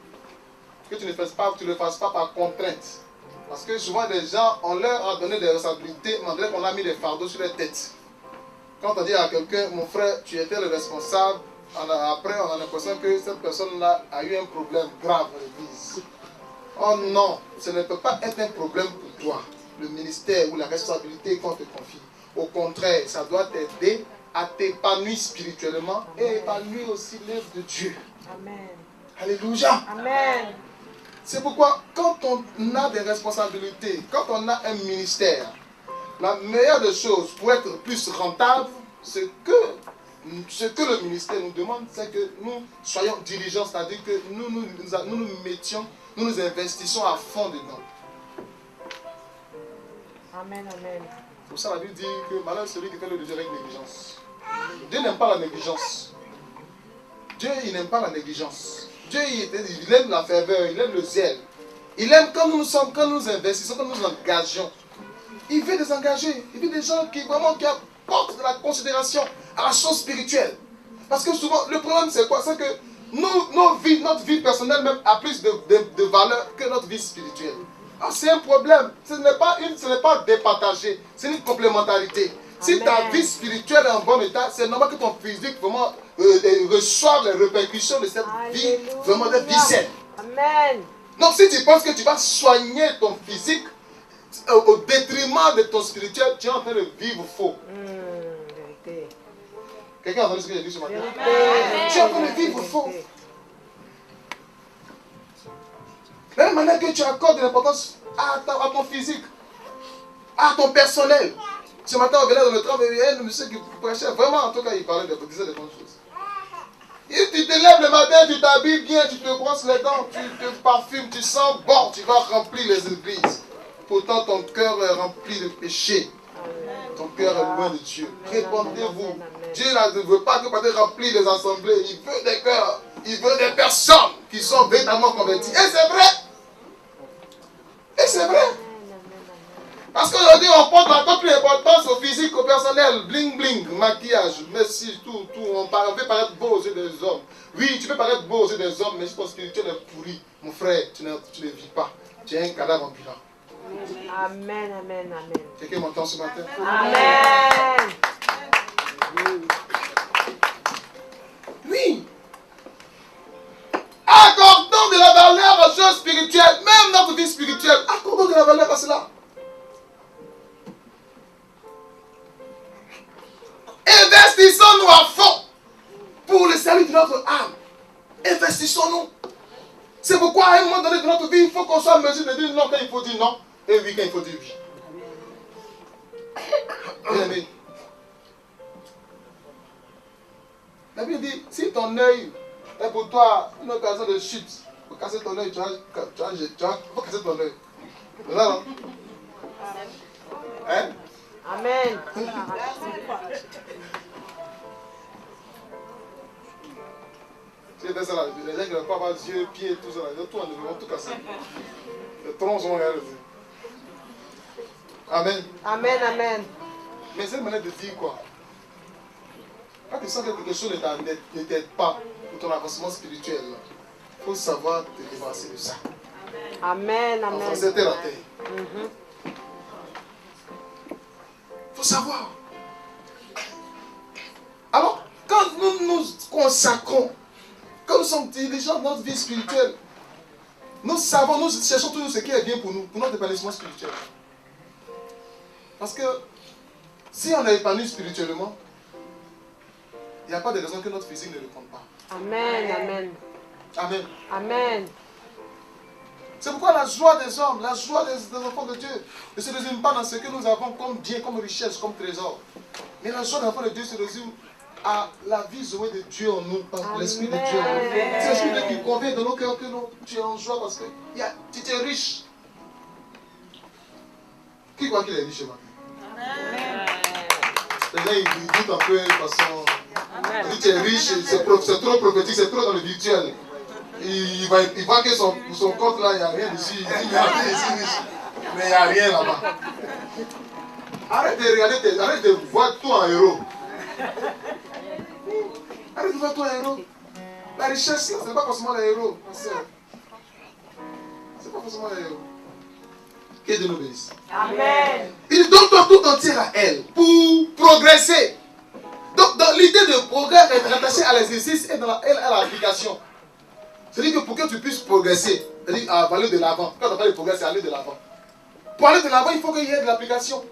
Que tu ne le fasses pas par contrainte. Parce que souvent les gens, on leur a donné des responsabilités, malgré qu'on a mis des fardeaux sur leur tête. Quand on dit à quelqu'un, mon frère, tu étais le responsable, après on a l'impression que cette personne-là a eu un problème grave dans l'église. Oh non, ce ne peut pas être un problème pour toi, le ministère ou la responsabilité qu'on te confie. Au contraire, ça doit t'aider à t'épanouir spirituellement et épanouir aussi l'œuvre de Dieu. Amen. Alléluia. Amen. C'est pourquoi, quand on a des responsabilités, quand on a un ministère, la meilleure des choses pour être plus rentable, ce que le ministère nous demande, c'est que nous soyons diligents, c'est-à-dire que nous investissons à fond dedans. Amen, amen. Pour ça, la Bible dit que malheur celui qui fait le désir avec négligence. Dieu n'aime pas la négligence. Dieu, il n'aime pas la négligence. Dieu, il aime la ferveur, il aime le zèle. Il aime quand nous investissons, quand nous engageons. Il veut des engagés. Il veut des gens qui apportent de la considération à la chose spirituelle. Parce que souvent, le problème c'est quoi? C'est que notre vie personnelle même a plus de valeur que notre vie spirituelle. Ah, c'est un problème. Ce n'est pas départagé. C'est une complémentarité. Si ta vie spirituelle est en bon état, c'est normal que ton physique vraiment reçoive les répercussions de cette vie, vraiment de vie saine. Amen. Donc si tu penses que tu vas soigner ton physique au détriment de ton spirituel, tu es en train de vivre faux. Vérité. Quelqu'un a entendu ce que j'ai dit ce matin? Tu es en train de vivre faux. De la même manière que tu accordes de l'importance à ton physique, à ton personnel. Ce matin, on venait dans le train, il y a un monsieur qui prêchait. Vraiment, en tout cas, il disait de bonnes choses. Et tu te lèves le matin, tu t'habilles bien, tu te brosses les dents, tu te parfumes, tu sens bon, tu vas remplir les églises. Pourtant, ton cœur est rempli de péché. Ton cœur est loin de Dieu. Répondez-vous. Dieu ne veut pas que vous remplir les assemblées. Il veut des cœurs. Il veut des personnes qui sont véritablement converties. Et c'est vrai. Et c'est vrai. Parce qu'aujourd'hui, on porte encore plus d'importance au physique, au personnel. Bling bling, maquillage, merci, tout. On peut paraître beau aux yeux des hommes. Oui, tu peux paraître beau aux yeux des hommes, mais si ton spirituel est pourri, mon frère, tu ne vis pas. Tu es un cadavre ambulant. Amen, amen, amen. Quelqu'un m'entend ce matin? Amen. Oui. Accordons de la valeur aux choses spirituelles, même notre vie spirituelle. Accordons de la valeur à cela. Investissons-nous à fond pour le salut de notre âme. Investissons-nous. C'est pourquoi à un moment donné de notre vie, il faut qu'on soit en mesure de dire non quand il faut dire non et oui quand il faut dire oui. Bien aimé, La Bible dit, si ton œil est pour toi une occasion de chute, pour casser ton œil, tu vas casser ton œil. C'est ça, non? Hein? Amen. Si c'était ça là, les gens qui n'ont pas avoir yeux, pieds, tout ça là, ils vont tout casser. Les troncs vont rien. Amen. Amen, amen. Mais c'est une manière de dire quoi? Quand tu sens que quelque chose ne t'aide pas pour ton avancement spirituel, il faut savoir te débarrasser de ça. Amen, En amen. français, terre à terre. Mhm. Il faut savoir. Alors, quand nous nous consacrons, quand nous sommes diligents dans notre vie spirituelle, nous savons, nous cherchons toujours ce qui est bien pour nous, pour notre épanouissement spirituel. Parce que si on est épanoui spirituellement, il n'y a pas de raison que notre physique ne réponde pas. Amen, amen. Amen. Amen. C'est pourquoi la joie des hommes, la joie des enfants de Dieu ne se résume pas dans ce que nous avons comme bien, comme richesse, comme trésor. Mais la joie des enfants de Dieu se résume à la vie zoé de Dieu en nous, par l'Esprit de Dieu en nous. C'est l'Esprit de Dieu qui convient dans nos cœurs que nous, tu es en joie parce que tu es riche. Qui croit qu'il est riche maintenant? Les gens ils doutent un peu de façon. Il dit tu es riche, c'est trop prophétique, c'est trop dans le virtuel. Il voit que son compte là, il n'y a rien dessus. Il dit il y a rien ici riche. Mais il n'y a rien là-bas. Arrête de regarder, arrête de voir tout en héros. Arrête de voir tout en héros. La richesse, ce n'est pas forcément les héros, ma soeur. Ce n'est pas forcément les héros. Que Dieu nous bénisse. Amen. Il donne tout entier à elle pour progresser. Donc, dans l'idée de progrès est rattachée à l'exercice et à l'application. C'est-à-dire que pour que tu puisses progresser, c'est-à-dire à aller de l'avant. Quand on parle de progrès, c'est aller de l'avant. Pour aller de l'avant, il faut qu'il y ait de l'application.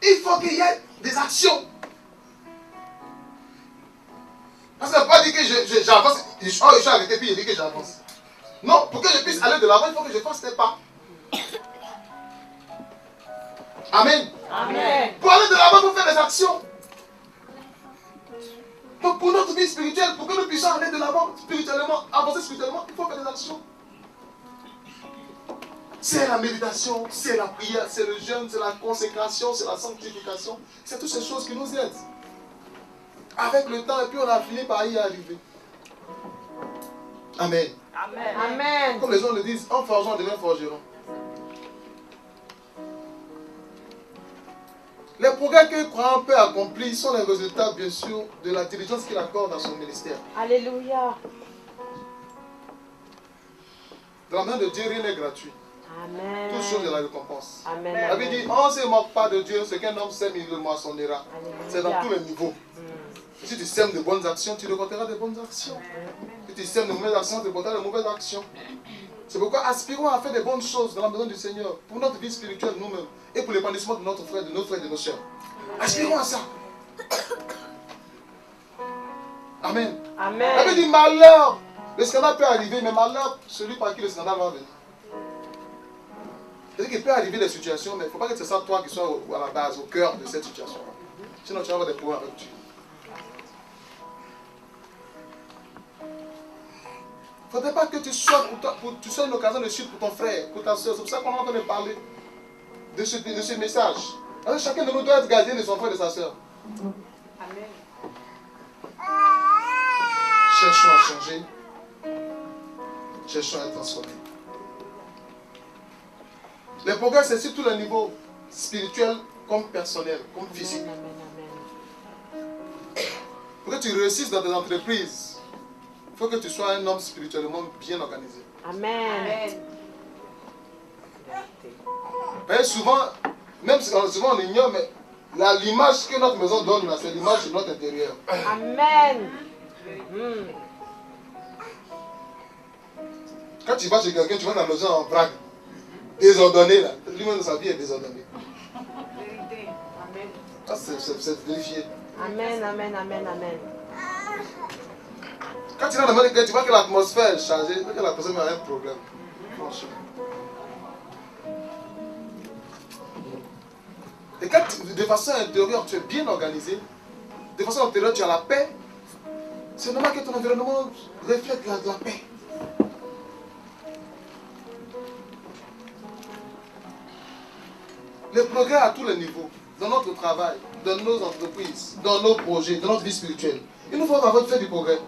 Il faut qu'il y ait des actions. Parce que ça ne veut pas dire que j'avance, je suis arrêté puis je dis que j'avance. Non, pour que je puisse aller de l'avant, il faut que je fasse des pas. Amen. Amen. Pour aller de l'avant, il faut faire des actions. Donc pour notre vie spirituelle, pour que nous puissions aller de l'avant spirituellement, avancer spirituellement, il faut faire des actions. C'est la méditation, c'est la prière, c'est le jeûne, c'est la consécration, c'est la sanctification. C'est toutes ces choses qui nous aident. Avec le temps, et puis on a fini par y arriver. Amen. Amen. Amen. Comme les gens le disent, en forgeant, on devient forgeron. Les progrès que le croyant peut accomplir sont les résultats, bien sûr, de la diligence qu'il accorde à son ministère. Alléluia. Dans la main de Dieu, rien n'est gratuit. Amen. Toute chose est la récompense. Amen. La Bible dit, on ne se moque pas de Dieu, ce qu'un homme sème, il le moissonnera. C'est dans tous les niveaux. Si tu sèmes de bonnes actions, tu récolteras de bonnes actions. Si tu sèmes de mauvaises actions, tu récolteras de mauvaises actions. C'est pourquoi aspirons à faire des bonnes choses dans la maison du Seigneur, pour notre vie spirituelle nous-mêmes, et pour l'épanouissement de notre frère, de nos frères et de nos sœurs. Aspirons à ça. Amen. Amen. La Bible dit, malheur, le scandale peut arriver, mais malheur, celui par qui le scandale va venir. C'est-à-dire qu'il peut arriver des situations, mais il ne faut pas que ce soit toi qui sois à la base, au cœur de cette situation. Sinon, tu vas avoir des problèmes avec Dieu. Il ne faudrait pas que tu sois, tu sois une occasion de chute pour ton frère, pour ta soeur. C'est pour ça qu'on est en train de parler de ce message. Alors, chacun de nous doit être gardien de son frère et de sa soeur. Amen. Cherchons à changer. Cherchons à être transformés. Les progrès, c'est sur tous les niveaux, spirituel comme personnel, comme physique. Pour que tu réussisses dans tes entreprises, il faut que tu sois un homme spirituellement bien organisé. Amen. Et souvent, même si souvent on ignore, mais l'image que notre maison donne, c'est l'image de notre intérieur. Amen. Quand tu vas chez quelqu'un, tu vois ta maison en vrac, désordonnée là. Lui-même, sa vie est désordonnée. Ça, c'est vérifié. Amen, amen, amen, amen. Quand tu es dans la maison de quelqu'un, tu vois que l'atmosphère est changée, que la personne a un problème. Franchement. Et quand de façon intérieure, tu es bien organisé, de façon intérieure, tu as la paix, c'est normal que ton environnement reflète la paix. Le progrès à tous les niveaux, dans notre travail, dans nos entreprises, dans nos projets, dans notre vie spirituelle. Il nous faut avoir fait du progrès.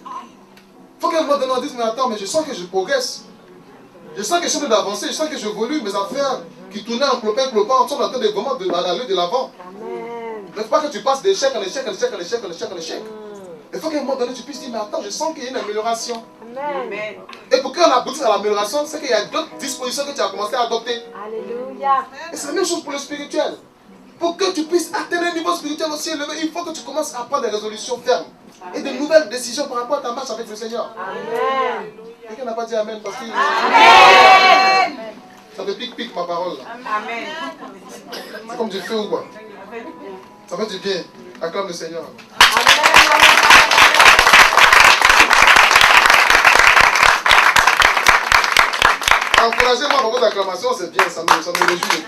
Il faut qu'à un moment donné on dise, mais attends, mais je sens que je progresse. Je sens que je suis en train d'avancer, je sens que j'évolue, mes affaires qui tournaient en clopin, sont en train de vraiment d'aller de l'avant. Il ne faut pas que tu passes d'échec en échec, en échec, en échec, en échec, en échec. Il faut qu'à un moment donné tu puisses dire, mais attends, je sens qu'il y a une amélioration. Amen. Et pour qu'on aboutisse à l'amélioration, c'est qu'il y a d'autres dispositions que tu as commencé à adopter. Alléluia. Et c'est la même chose pour le spirituel. Pour que tu puisses atteindre un niveau spirituel aussi élevé, il faut que tu commences à prendre des résolutions fermes. Et de nouvelles décisions par rapport à ta marche avec le Seigneur. Amen. Quelqu'un n'a pas dit Amen parce que Amen. ça te pique ma parole. Là. Amen. C'est comme du feu ou quoi? Ça fait du bien. Acclame le Seigneur. Encouragez-moi dans vos acclamations, c'est bien, ça me réjouit de cœur.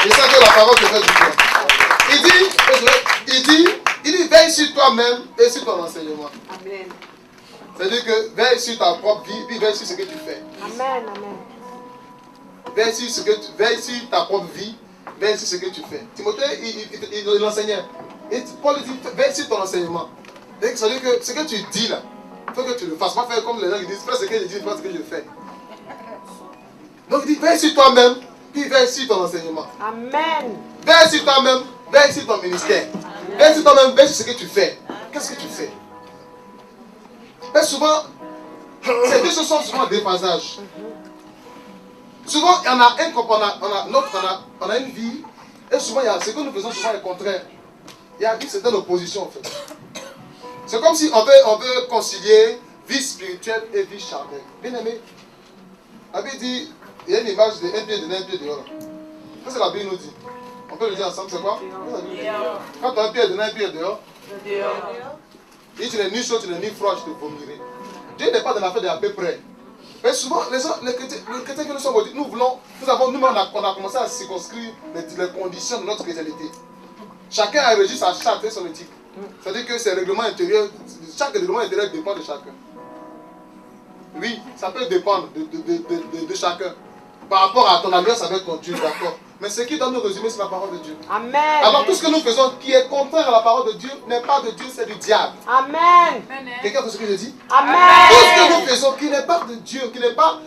Je sais que la parole te fait du bien. Il dit, veille sur toi-même et sur ton enseignement. Amen. C'est-à-dire que veille sur ta propre vie, puis veille sur ce que tu fais. Amen. Amen. Veille sur ta propre vie, veille sur ce que tu fais. Timothée, il enseignait. Et Paul dit, veille sur ton enseignement. C'est-à-dire que ce que tu dis là, il faut que tu le fasses. Pas faire comme les gens qui disent, fais ce que je dis, fais ce que je fais. Donc il dit, veille sur toi-même, puis veille sur ton enseignement. Amen. Veille sur toi-même, veille sur ton ministère. Veille sur toi-même, veille sur ce que tu fais. Qu'est-ce que tu fais? Et souvent, ces deux choses sont souvent en déphasage. Souvent, il y en a un, on a une vie, et souvent, ce que nous faisons souvent est le contraire. Il y a une certaine opposition en fait. C'est comme si on veut concilier vie spirituelle et vie charnelle. Bien aimé, la Bible dit, il y a une image de un pied dedans, un pied dehors. Qu'est-ce que la Bible nous dit? On peut le dire ensemble, c'est quoi? Quand tu as un pied dedans, un pied dehors, il dit tu n'es ni chaud, tu n'es ni froid, je te vomirai. Dieu n'est pas dans l'affaire de à peu près. Mais souvent, les chrétiens que nous sommes, nous-mêmes, on a commencé à circonscrire les conditions de notre chrétienté. Chacun a régi sa charte et son éthique. C'est-à-dire que ces règlements intérieurs, chaque règlement intérieur dépend de chacun. Oui, ça peut dépendre de chacun. Par rapport à ton alliance avec ton Dieu, d'accord. Mais ce qui doit nous résumer, c'est la parole de Dieu. Amen. Alors tout ce que nous faisons qui est contraire à la parole de Dieu n'est pas de Dieu, c'est du diable. Amen. Quelqu'un fait ce que je dis? Amen. Tout ce que nous faisons qui n'est pas de Dieu, qui n'est pas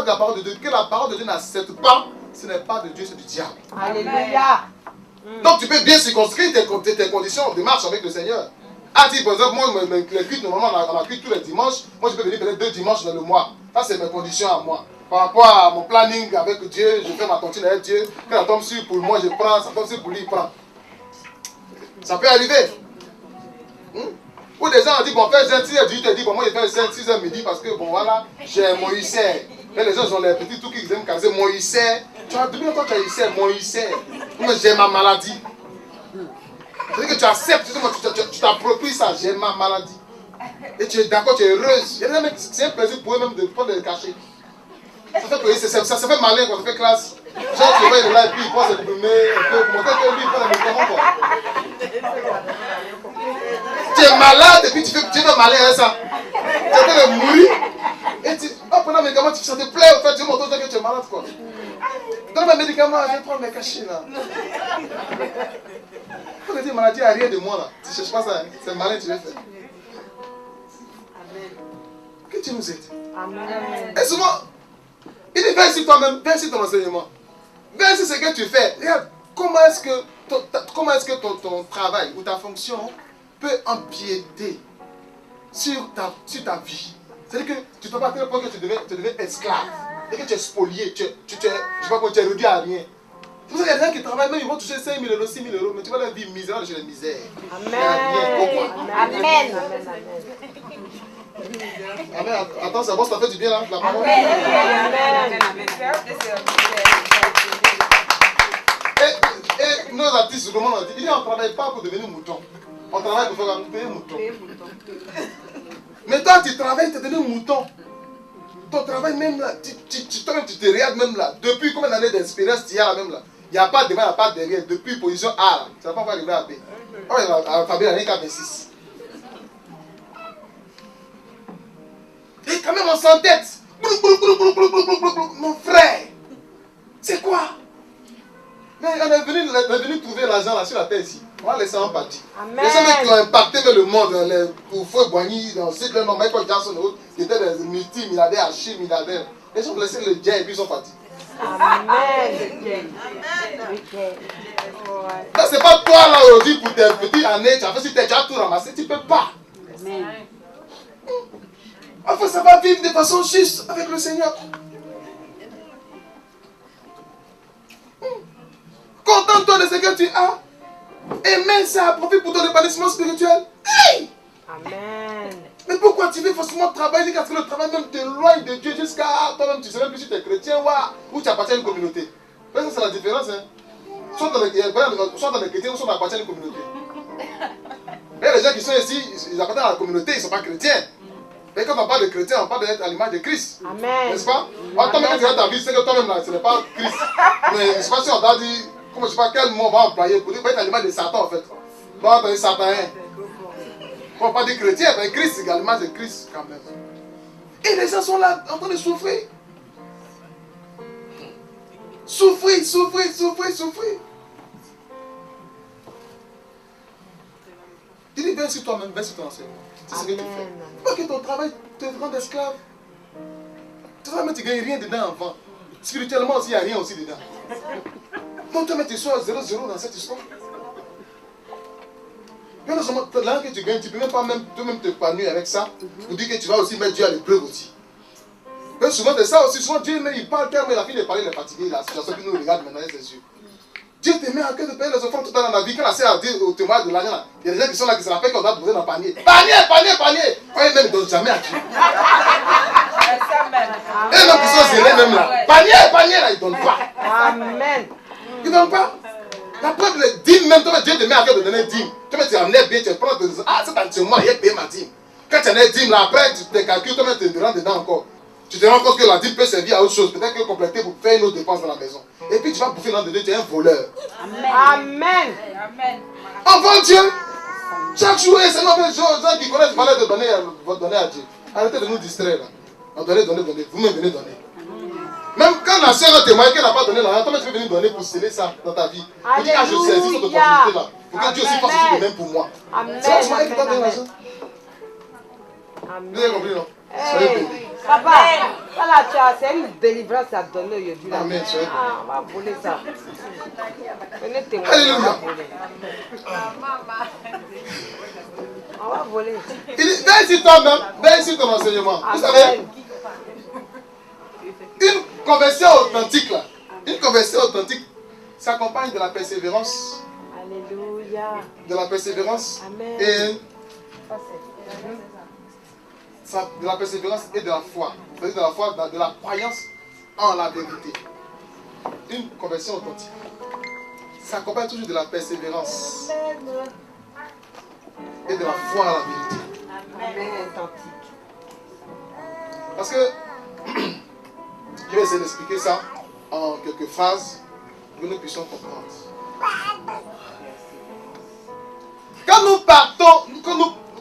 de la parole de Dieu, que la parole de Dieu n'accepte pas, ce n'est pas de Dieu, c'est du diable. Alléluia. Donc tu peux bien circonscrire tes conditions de marche avec le Seigneur. Ah, dis par exemple, moi, les cuites, normalement, on a cuite tous les dimanches. Moi, je peux venir peut-être 2 dimanches dans le mois. Ça, c'est mes conditions à moi. Par rapport à mon planning avec Dieu, je fais ma tontine avec Dieu. Quand ça tombe sur pour moi, je prends. Ça tombe sur pour lui, il prend. Ça peut arriver. Ou des gens ont dit, bon, fais 6h, Dieu te dit, bon, moi, je fais 6h midi parce que, bon, voilà, j'ai mon UCR. Mais les gens ont les petits trucs qui aiment caser mon UCR. Tu as depuis longtemps que tu as UCR, mon UCR. Mais j'ai ma maladie. C'est-à-dire que tu acceptes, tu t'appropries ça, j'ai ma maladie. Et tu es d'accord, tu es heureuse. C'est un plaisir pour eux même de prendre le cachet. Ça se fait malin quand ça fait classe. Genre, tu vois, il est là et puis il prend ses comprimés, pour montrer que lui, il prend les médicaments. Tu es malade et puis tu fais malin avec ça. Tu es en train de mourir. Et tu prends les médicaments, ça te plaît, en fait, tu montres que tu es malade, quoi. Donne mes médicaments, je vais prendre mes cachets, là. Quand tu dis maladie, il n'y a rien de moi, là. Tu ne cherches pas ça, hein. C'est malin, tu veux faire. Que Dieu nous aide. Amen. Et souvent, il dit, veille sur toi-même, veille sur ton enseignement. Veille sur ce que tu fais. Regarde, comment est-ce que ton travail ou ta fonction peut empiéter sur ta vie. C'est-à-dire que tu ne peux pas à tel point que tu deviens esclave. Et que tu es spolié, je sais pas quoi, tu es réduit à rien. C'est pour ça qu'il y a des gens qui travaillent, même ils vont toucher 5 000 euros, 6 000 euros, mais tu vois leur vie misérable chez les misères. Amen. Amen. Amen. Attends, c'est bon, ça fait du bien là, la parole. Et nos artistes, le monde a dit, on ne travaille pas pour devenir mouton. On travaille pour faire un mouton. Mais toi, tu travailles, tu es devenu mouton. ton travail même là, toi-même tu te regardes même là. Depuis combien d'années d'expérience tu as là même là? Il n'y a pas devant, il n'y a pas derrière. Depuis position A là, tu ne vas pas arriver à B. Oh, l'alphabet, il n'y a rien qu'à 26. Et quand même on s'entête. Mon frère, c'est quoi? Mais on est venu trouver l'argent là sur la terre ici. On va laisser en partie. Les gens qui ont impacté le monde, les Oufoué Boigny, dans ce que Michael Jackson et autres, qui étaient des multimilliardaires, archi-milliardaires. Les gens ont laissé le diable et puis ils sont partis. Amen. Donc c'est pas toi là aujourd'hui pour tes petites années, tu as fait si tu as tout ramassé, tu ne peux pas. Il faut savoir vivre de façon juste avec le Seigneur. Contente-toi de ce que tu as. Et mets ça à profit pour ton épanouissement spirituel. Hey! Amen. Mais pourquoi tu veux forcément travailler parce que le travail même t'éloigne de Dieu jusqu'à toi-même, tu ne sais même plus si tu es chrétien ou tu appartiens à une communauté. Ça c'est la différence. Hein? Soit dans les chrétiens ou soit on appartient à une communauté. Et les gens qui sont ici, ils appartiennent à la communauté, ils ne sont pas chrétiens. Mais quand on parle de chrétien, on parle d'être à l'image de Christ. Amen. N'est-ce pas? Toi-même, quand tu regardes ta vie, c'est que toi-même, ce n'est pas Christ. Mais je ne sais pas si on t'a dit, comment je ne sais pas quel mot on va employer pour dire qu'on est à l'image de Satan en fait. On va appeler Satan. On ne va pas dire chrétien, mais Christ, c'est à l'image de Christ quand même. Et les gens sont là en train de souffrir. Souffrir. Il dit, viens sur toi-même, viens sur ton enseignement. C'est ce que tu fais. Pas que ton travail te rende esclave. Tu ne gagnes rien dedans avant. Spirituellement aussi, il n'y a rien aussi dedans. Donc toi, tu sois 0-0 dans cette histoire. Là que tu gagnes, tu ne peux même pas toi-même t'épanouir avec ça. Pour dire que tu vas aussi mettre Dieu à l'épreuve aussi. Mais souvent c'est ça aussi. Souvent Dieu il parle tellement, il a fini de parler, il est fatigué. La situation qui nous regarde maintenant, c'est sûr. Dieu te met à cœur de payer les offrandes tout à l'heure dans la vie. Quand on a dit au témoin de l'argent, il y a des gens qui sont là qui se rappellent qu'on doit poser dans le panier. Panier. Ouais, même ils ne donnent jamais à Dieu. Et même qui sont zélés même là. Panier là, ils ne donnent pas. Amen. Ils ne donnent pas. La preuve, les dîmes même, toi, Dieu te met à cœur de donner dîmes. Toi, tu amenais bien, tu prends, c'est moi, il a payé ma dîme. Quand tu en as dîme, là, après, tu te calcules, toi, tu te rentres dedans encore. Tu te rends compte que la dîme peut servir à autre chose, peut-être que compléter pour faire une autre dépense dans la maison. Et puis tu vas bouffer dans de Dieu, tu es un voleur. Amen. On vend Dieu. Chaque jour, c'est non, les gens qui connaissent valeur de donner à Dieu. Arrêtez de nous distraire là. Donnez. Vous-même venez donner. Même quand la sœur témoigne qu'elle n'a pas donné l'argent, toi tu peux venir donner pour sceller ça dans ta vie. Tu dis, je saisis cette opportunité là. Pour que Dieu aussi fasse ce de même pour moi. C'est moi qui dois donner l'argent. Vous avez compris, non? Soyez bénis. Papa, voilà, c'est une délivrance à donner aujourd'hui. Amen, soyez bénis. On va voler ça. Venez témoigner. Alléluia. On va voler. Il dit, viens ici toi-même, viens ici ton enseignement. Vous savez, une conversion authentique là, s'accompagne de la persévérance. Alléluia. De la persévérance. Amen. Et de la persévérance et de la foi. C'est-à-dire de la foi, de la croyance en la vérité. Une conversion authentique s'accompagne toujours de la persévérance et de la foi en la vérité. Amen. Authentique. Parce que je vais essayer d'expliquer ça en quelques phrases pour que nous puissions comprendre. Quand nous partons,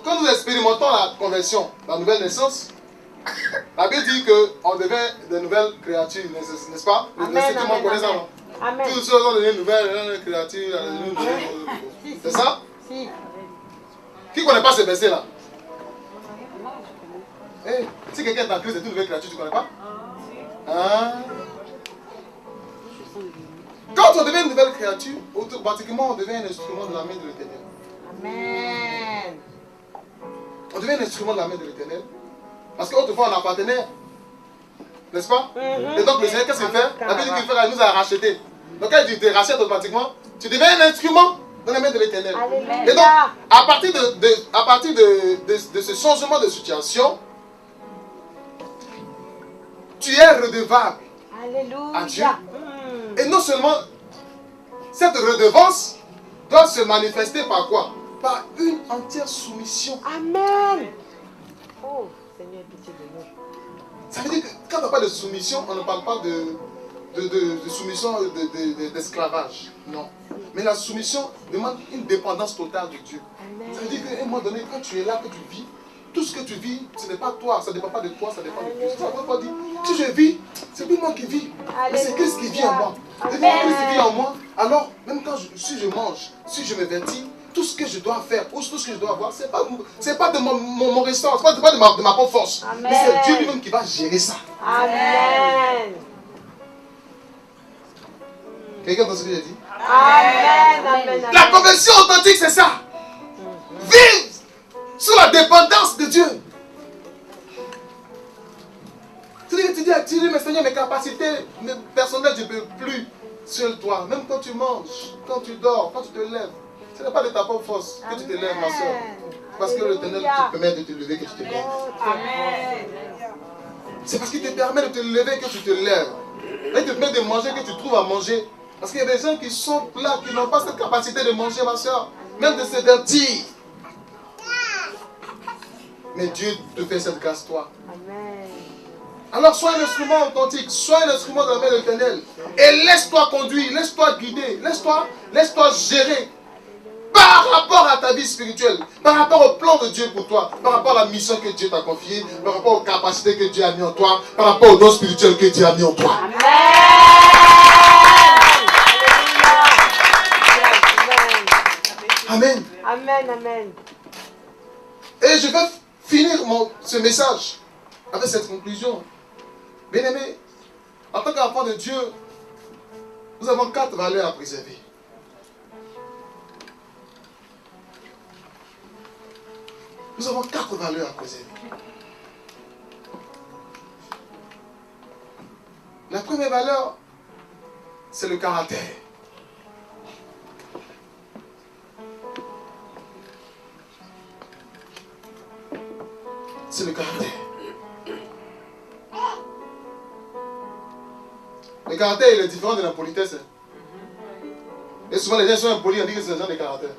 quand nous expérimentons la conversion, la nouvelle naissance, la Bible dit qu'on devient de nouvelles créatures, n'est-ce pas? Tout le monde connaît ça, non? Amen. Tous ceux qui ont devenu de nouvelles créatures, c'est ça? Si. Qui ne connaît pas ce verset-là? Hey, si quelqu'un est en Christ, c'est une nouvelle créature, tu ne connais pas? Hein? Quand on devient une nouvelle créature, automatiquement on devient un instrument de la main de l'Éternel. Amen. On devient un instrument de la main de l'Éternel. Parce qu'autrefois on appartenait. N'est-ce pas? Et donc le Seigneur, qu'est-ce qu'il fait? La Bible dit qu'il fait, il nous a rachetés. Donc quand il te rachète automatiquement, tu deviens un instrument dans la main de l'Éternel. Et donc, à partir de ce changement de situation, tu es redevable à Dieu. Et non seulement, cette redevance doit se manifester par quoi? Par une entière soumission. Amen. Oh, Seigneur, pitié de nous. Ça veut dire que quand on parle de soumission, on ne parle pas de soumission d'esclavage. Non. Mais la soumission demande une dépendance totale de Dieu. Ça veut dire qu'à un moment donné, quand tu es là, que tu vis, tout ce que tu vis, ce n'est pas toi, ça ne dépend pas de toi, ça dépend de Christ. Ça veut pas dire, si je vis, c'est plus moi qui vis, mais c'est Christ qui vit en moi. Et quand Christ vit en moi, alors, même quand si je mange, si je me vêtis, tout ce que je dois faire, ou tout ce que je dois avoir, ce n'est pas de mon ressort, ce n'est pas de ma propre force. Amen. Mais c'est Dieu lui-même qui va gérer ça. Amen. Quelqu'un entend ce que j'ai dit? Amen. Amen. La conversion authentique, c'est ça. Vivre sous la dépendance de Dieu. Tu dis, mais Seigneur, mes capacités personnelles, je ne peux plus seul toi. Même quand tu manges, quand tu dors, quand tu te lèves. Ce n'est pas de ta propre force que tu te lèves, ma soeur. Parce que l'Éternel te permet de te lever que tu te lèves. Amen. C'est parce qu'il te permet de te lever que tu te lèves. Il te permet de manger que tu trouves à manger. Parce qu'il y a des gens qui sont là, qui n'ont pas cette capacité de manger, ma soeur. Même de se divertir. Mais Dieu te fait cette grâce, toi. Amen. Alors sois un instrument authentique, sois un instrument de la main de l'Éternel. Et laisse-toi conduire, laisse-toi guider, laisse-toi gérer. Par rapport à ta vie spirituelle, par rapport au plan de Dieu pour toi, par rapport à la mission que Dieu t'a confiée, par rapport aux capacités que Dieu a mis en toi, par rapport aux dons spirituels que Dieu a mis en toi. Amen. Amen. Amen. Amen. Et je vais finir ce message avec cette conclusion. Bien-aimés, en tant qu'enfant de Dieu, nous avons 4 valeurs à préserver. Nous avons 4 valeurs à préserver. La première valeur, c'est le caractère. C'est le caractère. Le caractère, il est différent de la politesse. Et souvent, les gens sont impolis, on dit que c'est des gens de caractère.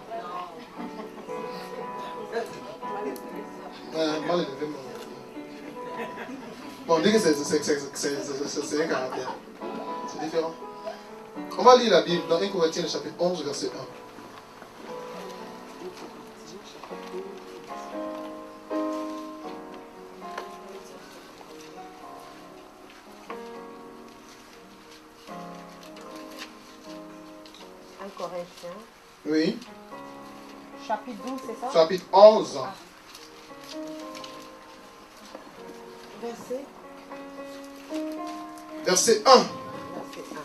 Bon, on dit que c'est un caractère. C'est différent. On va lire la Bible dans 1 Corinthiens, chapitre 11, verset 1. Corinthiens. Oui. Chapitre 12, c'est ça? Chapitre 11. Ah. Verset? Verset 1. Verset 1.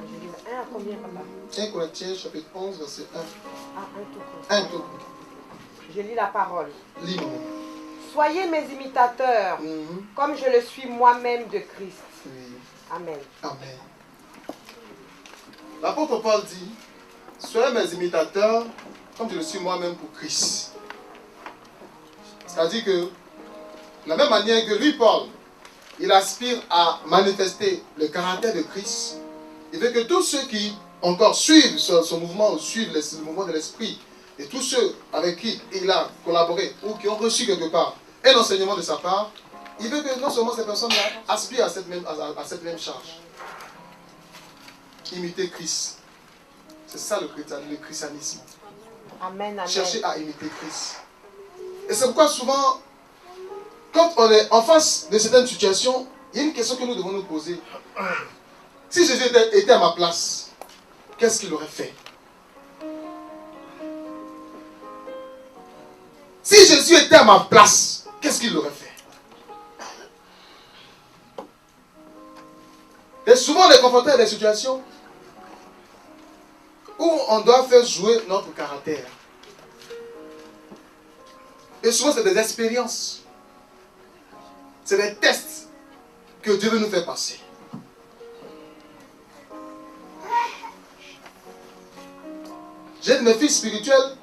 Je lis 1 à combien, papa? 1 Corinthiens, chapitre 11, verset 1. Ah, 1 tout court. 1 tout. Je lis la parole. Lis. Soyez mes imitateurs, comme je le suis moi-même de Christ. Oui. Amen. Amen. L'apôtre Paul dit, soyez mes imitateurs, comme je le suis moi-même pour Christ. C'est-à-dire que, de la même manière que lui, Paul, il aspire à manifester le caractère de Christ, il veut que tous ceux qui encore suivent son mouvement, ou suivent le mouvement de l'esprit, et tous ceux avec qui il a collaboré, ou qui ont reçu quelque part un enseignement de sa part, il veut que non seulement ces personnes-là aspirent à cette même charge. Imiter Christ. C'est ça le christianisme. Amen, amen. Chercher à imiter Christ. Et c'est pourquoi souvent, quand on est en face de certaines situations, il y a une question que nous devons nous poser. Si Jésus était à ma place, qu'est-ce qu'il aurait fait? Si Jésus était à ma place, qu'est-ce qu'il aurait fait? Et souvent on est confronté à des situations où on doit faire jouer notre caractère. Et souvent c'est des expériences. C'est des tests que Dieu veut nous faire passer. J'ai de mes fils spirituels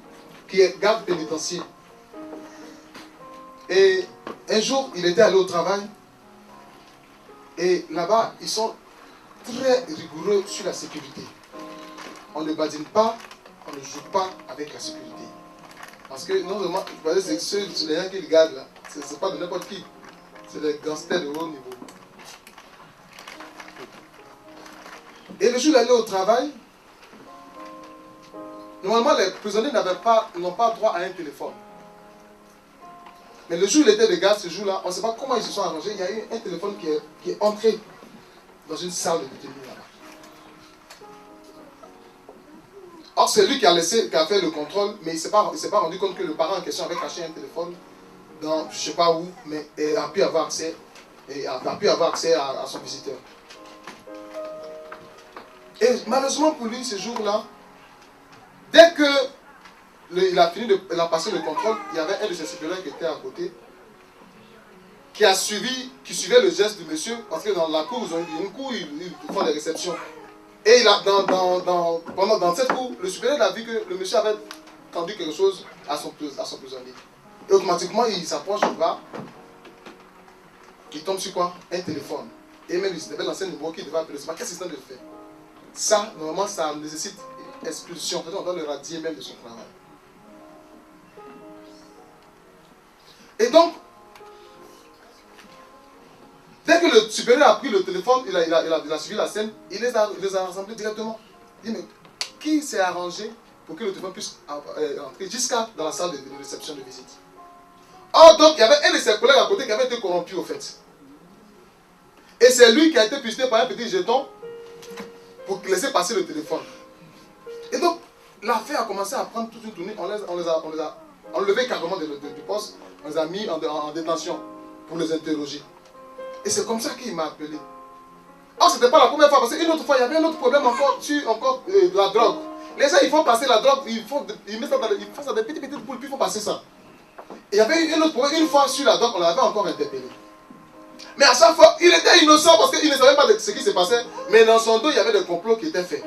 qui est garde pénitentiaire. Et un jour, il était allé au travail. Et là-bas, ils sont très rigoureux sur la sécurité. On ne badine pas, on ne joue pas avec la sécurité. Parce que non seulement, c'est ceux les gens qui regardent là, c'est pas de n'importe qui. C'est des gangsters de haut niveau. Et le jour où il allait au travail, normalement les prisonniers n'ont pas droit à un téléphone. Mais le jour où il était de garde, ce jour-là, on ne sait pas comment ils se sont arrangés. Il y a eu un téléphone qui est entré dans une salle de détenus là-bas. Or, c'est lui qui a fait le contrôle, mais il ne s'est pas rendu compte que le parent en question avait caché un téléphone dans je ne sais pas où, mais a pu avoir accès, à son visiteur. Et malheureusement pour lui, ce jour-là, dès que il a passé le contrôle, il y avait un de ses supérieurs qui était à côté, qui suivait le geste du monsieur, parce que dans la cour, ils ont une cour, ils font des réceptions. Et il a, dans cette cour, le supérieur a vu que le monsieur avait tendu quelque chose à son prisonnier. Et automatiquement, il s'approche, il va, il tombe sur quoi? Un téléphone. Et même, il devait lancer un numéro qui devait appeler. Qu'est-ce qu'il est en train de faire? Ça, normalement, ça nécessite expulsion. On doit le radier même de son travail. Et donc, dès que le supérieur a pris le téléphone, il a suivi la scène, il les a rassemblés directement. Il dit, mais qui s'est arrangé pour que le téléphone puisse entrer jusqu'à dans la salle de réception de visite? Or, donc, il y avait un de ses collègues à côté qui avait été corrompu, au fait. Et c'est lui qui a été pisté par un petit jeton pour laisser passer le téléphone. Et donc, l'affaire a commencé à prendre toute une tournée. On les a enlevés carrément du poste. On les a mis en détention pour les interroger. Et c'est comme ça qu'il m'a appelé. Or, ce n'était pas la première fois, parce qu'une autre fois, il y avait un autre problème encore de la drogue. Les gens, ils font passer la drogue, ils font ça des petites boules, puis ils font passer ça. Et il y avait eu un autre problème, une fois sur la drogue, on l'avait encore interpellé. Mais à chaque fois, il était innocent parce qu'il ne savait pas de ce qui se passait, mais dans son dos, il y avait des complots qui étaient faits.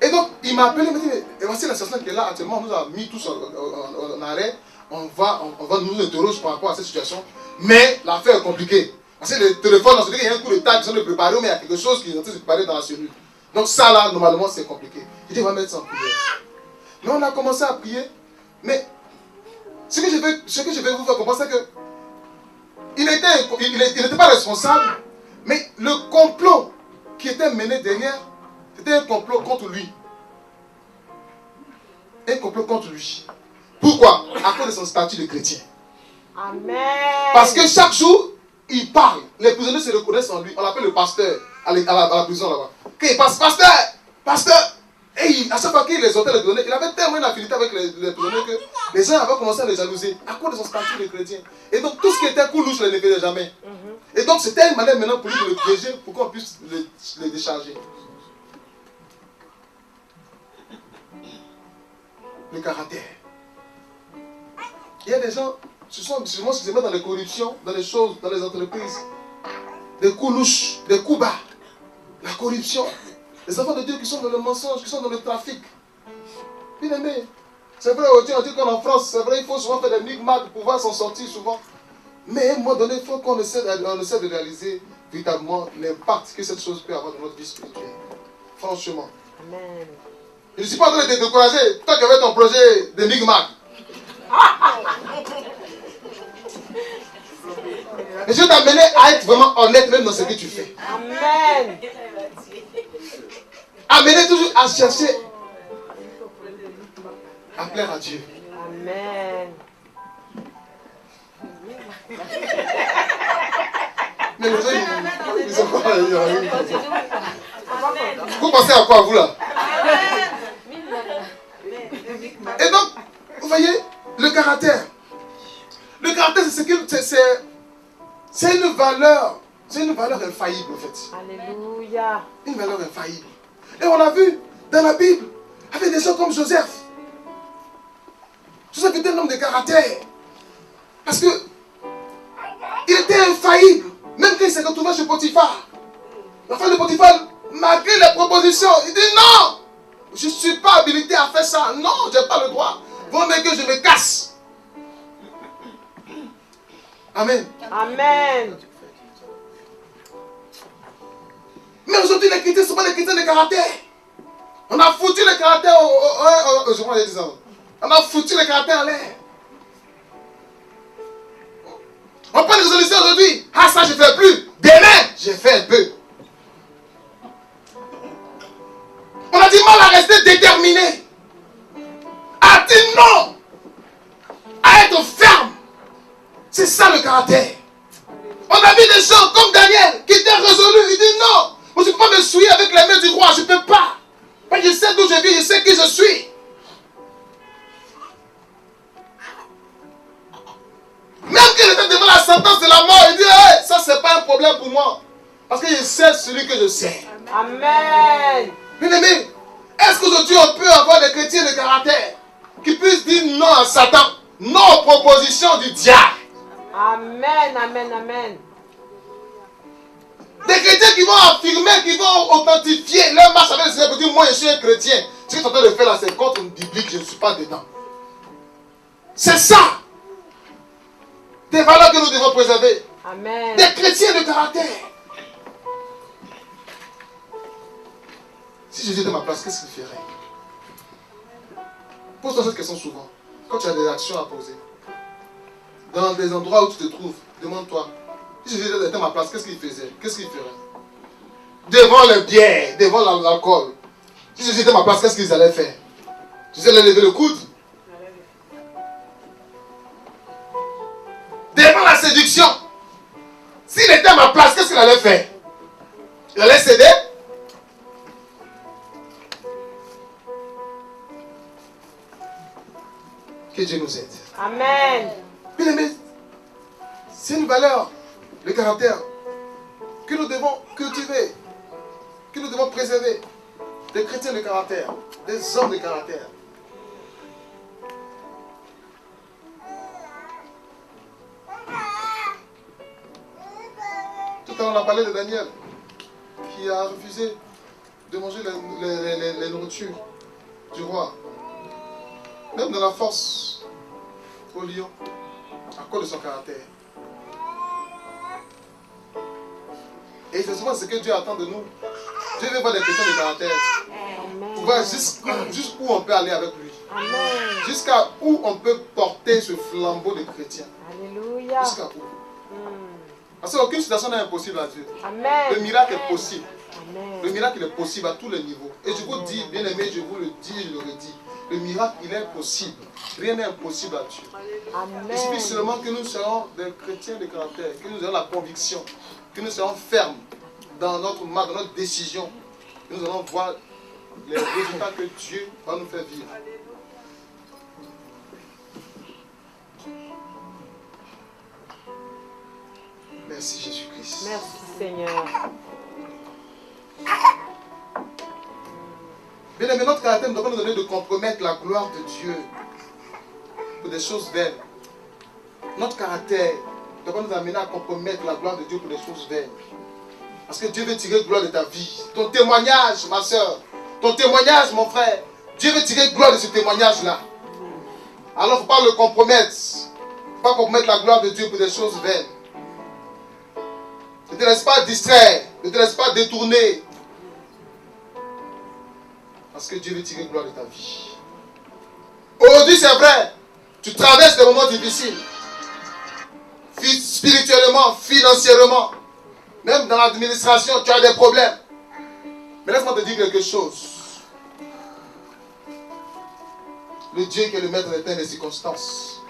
Et donc, il m'a appelé, il m'a dit, mais voici l'assassin qui est là actuellement, on nous a mis tous en arrêt, on va nous interroger par rapport à cette situation, mais l'affaire est compliquée. Parce que le téléphone, il y a un coup de table qui sont de préparer, mais il y a quelque chose qui est en train de se préparer dans la cellule. Donc ça là, normalement, c'est compliqué. Il dit, on va mettre ça en prière. Mais on a commencé à prier, mais ce que je vais vous faire comprendre, c'est que il n'était pas responsable, mais le complot qui était mené derrière, c'était un complot contre lui. Un complot contre lui. Pourquoi? À cause de son statut de chrétien. Amen. Parce que chaque jour, il parle. Les prisonniers se reconnaissent en lui. On l'appelle le pasteur à la prison là-bas. Quand il passe, pasteur. Et à chaque fois qu'il les exhortait les prisonniers, il avait tellement une affinité avec les prisonniers que les gens avaient commencé à les jalouser à cause de son statut de chrétien. Et donc tout ce qui était coulouche, il ne le faisait jamais. Et donc c'était une manière maintenant pour lui de le piéger pour qu'on puisse les décharger. Le caractère. Il y a des gens, souvent qui se mettent dans les corruptions, dans les choses, dans les entreprises. Des coups louches, des coups bas. La corruption. Les enfants de Dieu qui sont dans le mensonge, qui sont dans le trafic. Bien aimé. C'est vrai, on dit qu'en France, c'est vrai, il faut souvent faire des micmacs pour pouvoir s'en sortir souvent. Mais à un moment donné, il faut qu'on essaie de réaliser véritablement l'impact que cette chose peut avoir dans notre vie spirituelle. Franchement. Amen. Je ne suis pas en train de te décourager. Toi qui avais ton projet de micmac. Mais je vais t'amener à être vraiment honnête même dans ce que tu fais. Amen. Amener toujours à chercher à plaire à Dieu. Amen. Mais les gens, ils sont pas. Vous pensez à quoi, vous là? Et donc, vous voyez, le caractère. Le caractère, c'est une valeur. C'est une valeur infaillible, en fait. Alléluia. Une valeur infaillible. Et on l'a vu dans la Bible, avec des gens comme Joseph. Joseph était un homme de caractère. Parce que il était infaillible. Même quand il s'est retrouvé chez Potiphar. La femme de Potiphar, malgré les propositions, il dit non, je ne suis pas habilité à faire ça. Non, je n'ai pas le droit. Vaut mieux que je me casse. Amen. Amen. Mais aujourd'hui, les chrétiens ne sont pas les chrétiens de caractère. On a foutu le caractère on a foutu le caractère en l'air. On prend une résolution aujourd'hui. Ah, ça, je ne fais plus. Demain, je fais un peu. On a du mal à rester déterminé. À dire non. À être ferme. C'est ça le caractère. On a vu des gens comme Daniel qui étaient résolus. Il dit non. Moi, je ne peux pas me souiller avec les mains du roi. Je ne peux pas. Mais je sais d'où je viens. Je sais qui je suis. Même qu'il était devant la sentence de la mort, il dit hey, ça, c'est pas un problème pour moi. Parce que je sais celui que je sais. Amen. Bien aimé, est-ce qu'aujourd'hui on peut avoir des chrétiens de caractère qui puissent dire non à Satan, non aux propositions du diable? Amen, amen, amen. Des chrétiens qui vont affirmer, qui vont authentifier leur marche avec le Seigneur pour dire moi je suis un chrétien. Ce que tu es en train de faire là, c'est contre une biblique, je ne suis pas dedans. C'est ça. Des valeurs que nous devons préserver. Amen. Des chrétiens de caractère. Si Jésus était à ma place, qu'est-ce qu'il ferait? Pose-toi cette question souvent. Quand tu as des actions à poser, dans des endroits où tu te trouves, demande-toi, si Jésus était à ma place, qu'est-ce qu'il faisait? Qu'est-ce qu'il ferait? Devant le bière, devant l'alcool. Si Jésus était à ma place, qu'est-ce qu'ils allaient faire? Jésus allait lever le coude. Devant la séduction. S'il était à ma place, qu'est-ce qu'il allait faire? Il allait céder? Que Dieu nous aide. Amen. Bien aimé, c'est une valeur, le caractère, que nous devons cultiver, que nous devons préserver. Des chrétiens de caractère, des hommes de caractère. Tout à l'heure, on a parlé de Daniel, qui a refusé de manger les nourritures du roi. Même dans la force au lion, à cause de son caractère. Et c'est souvent ce que Dieu attend de nous. Dieu veut voir des chrétiens de caractère. Pour voir jusqu'où on peut aller avec lui. Jusqu'à où on peut porter ce flambeau de chrétien. Alléluia. Jusqu'à où. Parce qu'aucune situation n'est impossible à Dieu. Amen. Le miracle est possible. Amen. Le miracle est possible à tous les niveaux. Et je vous dis, bien aimé, je vous le dis, je le redis. Le miracle, il est possible. Rien n'est impossible à Dieu. Amen. Il suffit seulement que nous soyons des chrétiens de caractère, que nous ayons la conviction, que nous soyons fermes dans notre marque, dans notre décision. Que nous allons voir les résultats que Dieu va nous faire vivre. Merci Jésus-Christ. Merci Seigneur. Bien aimé, notre caractère ne doit pas nous donner de compromettre la gloire de Dieu pour des choses vaines. Notre caractère ne doit pas nous amener à compromettre la gloire de Dieu pour des choses vaines. Parce que Dieu veut tirer gloire de ta vie. Ton témoignage, ma soeur, ton témoignage, mon frère, Dieu veut tirer gloire de ce témoignage-là. Alors il ne faut pas le compromettre. Il ne faut pas compromettre la gloire de Dieu pour des choses vaines. Ne te laisse pas distraire, ne te laisse pas détourner. Parce que Dieu veut tirer gloire de ta vie. Aujourd'hui, c'est vrai, tu traverses des moments difficiles. Spirituellement, financièrement, même dans l'administration, tu as des problèmes. Mais laisse-moi te dire quelque chose. Le Dieu qui est le maître des temps et des circonstances,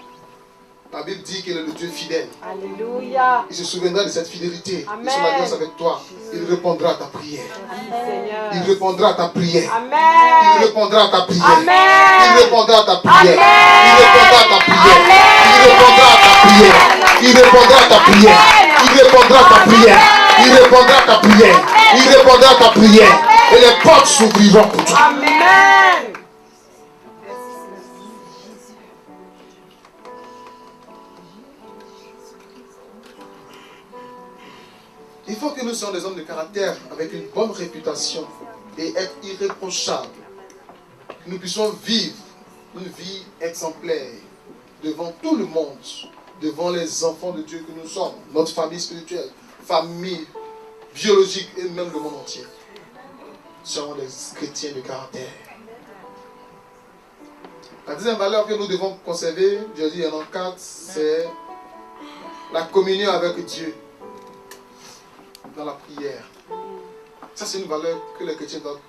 la Bible dit qu'il est le Dieu fidèle. Alléluia. Il se souviendra de cette fidélité, Amen. de son alliance avec toi. Il répondra à ta prière. Seigneur. Il répondra à ta prière. Amen. Il répondra à ta prière. Amen. Il répondra à ta prière. Amen. Il répondra à ta prière. Il répondra à ta prière. Il répondra à ta prière. Il répondra à ta prière. Il répondra à ta prière. Il répondra à ta prière. Et les portes s'ouvriront pour toi. Amen. Il faut que nous soyons des hommes de caractère avec une bonne réputation et être irréprochables. Que nous puissions vivre une vie exemplaire devant tout le monde, devant les enfants de Dieu que nous sommes, notre famille spirituelle, famille biologique et même le monde entier. Nous sommes des chrétiens de caractère. La deuxième valeur que nous devons conserver, je dis il y en a 4, c'est la communion avec Dieu dans la prière. Ça, c'est une valeur que les chrétiens doivent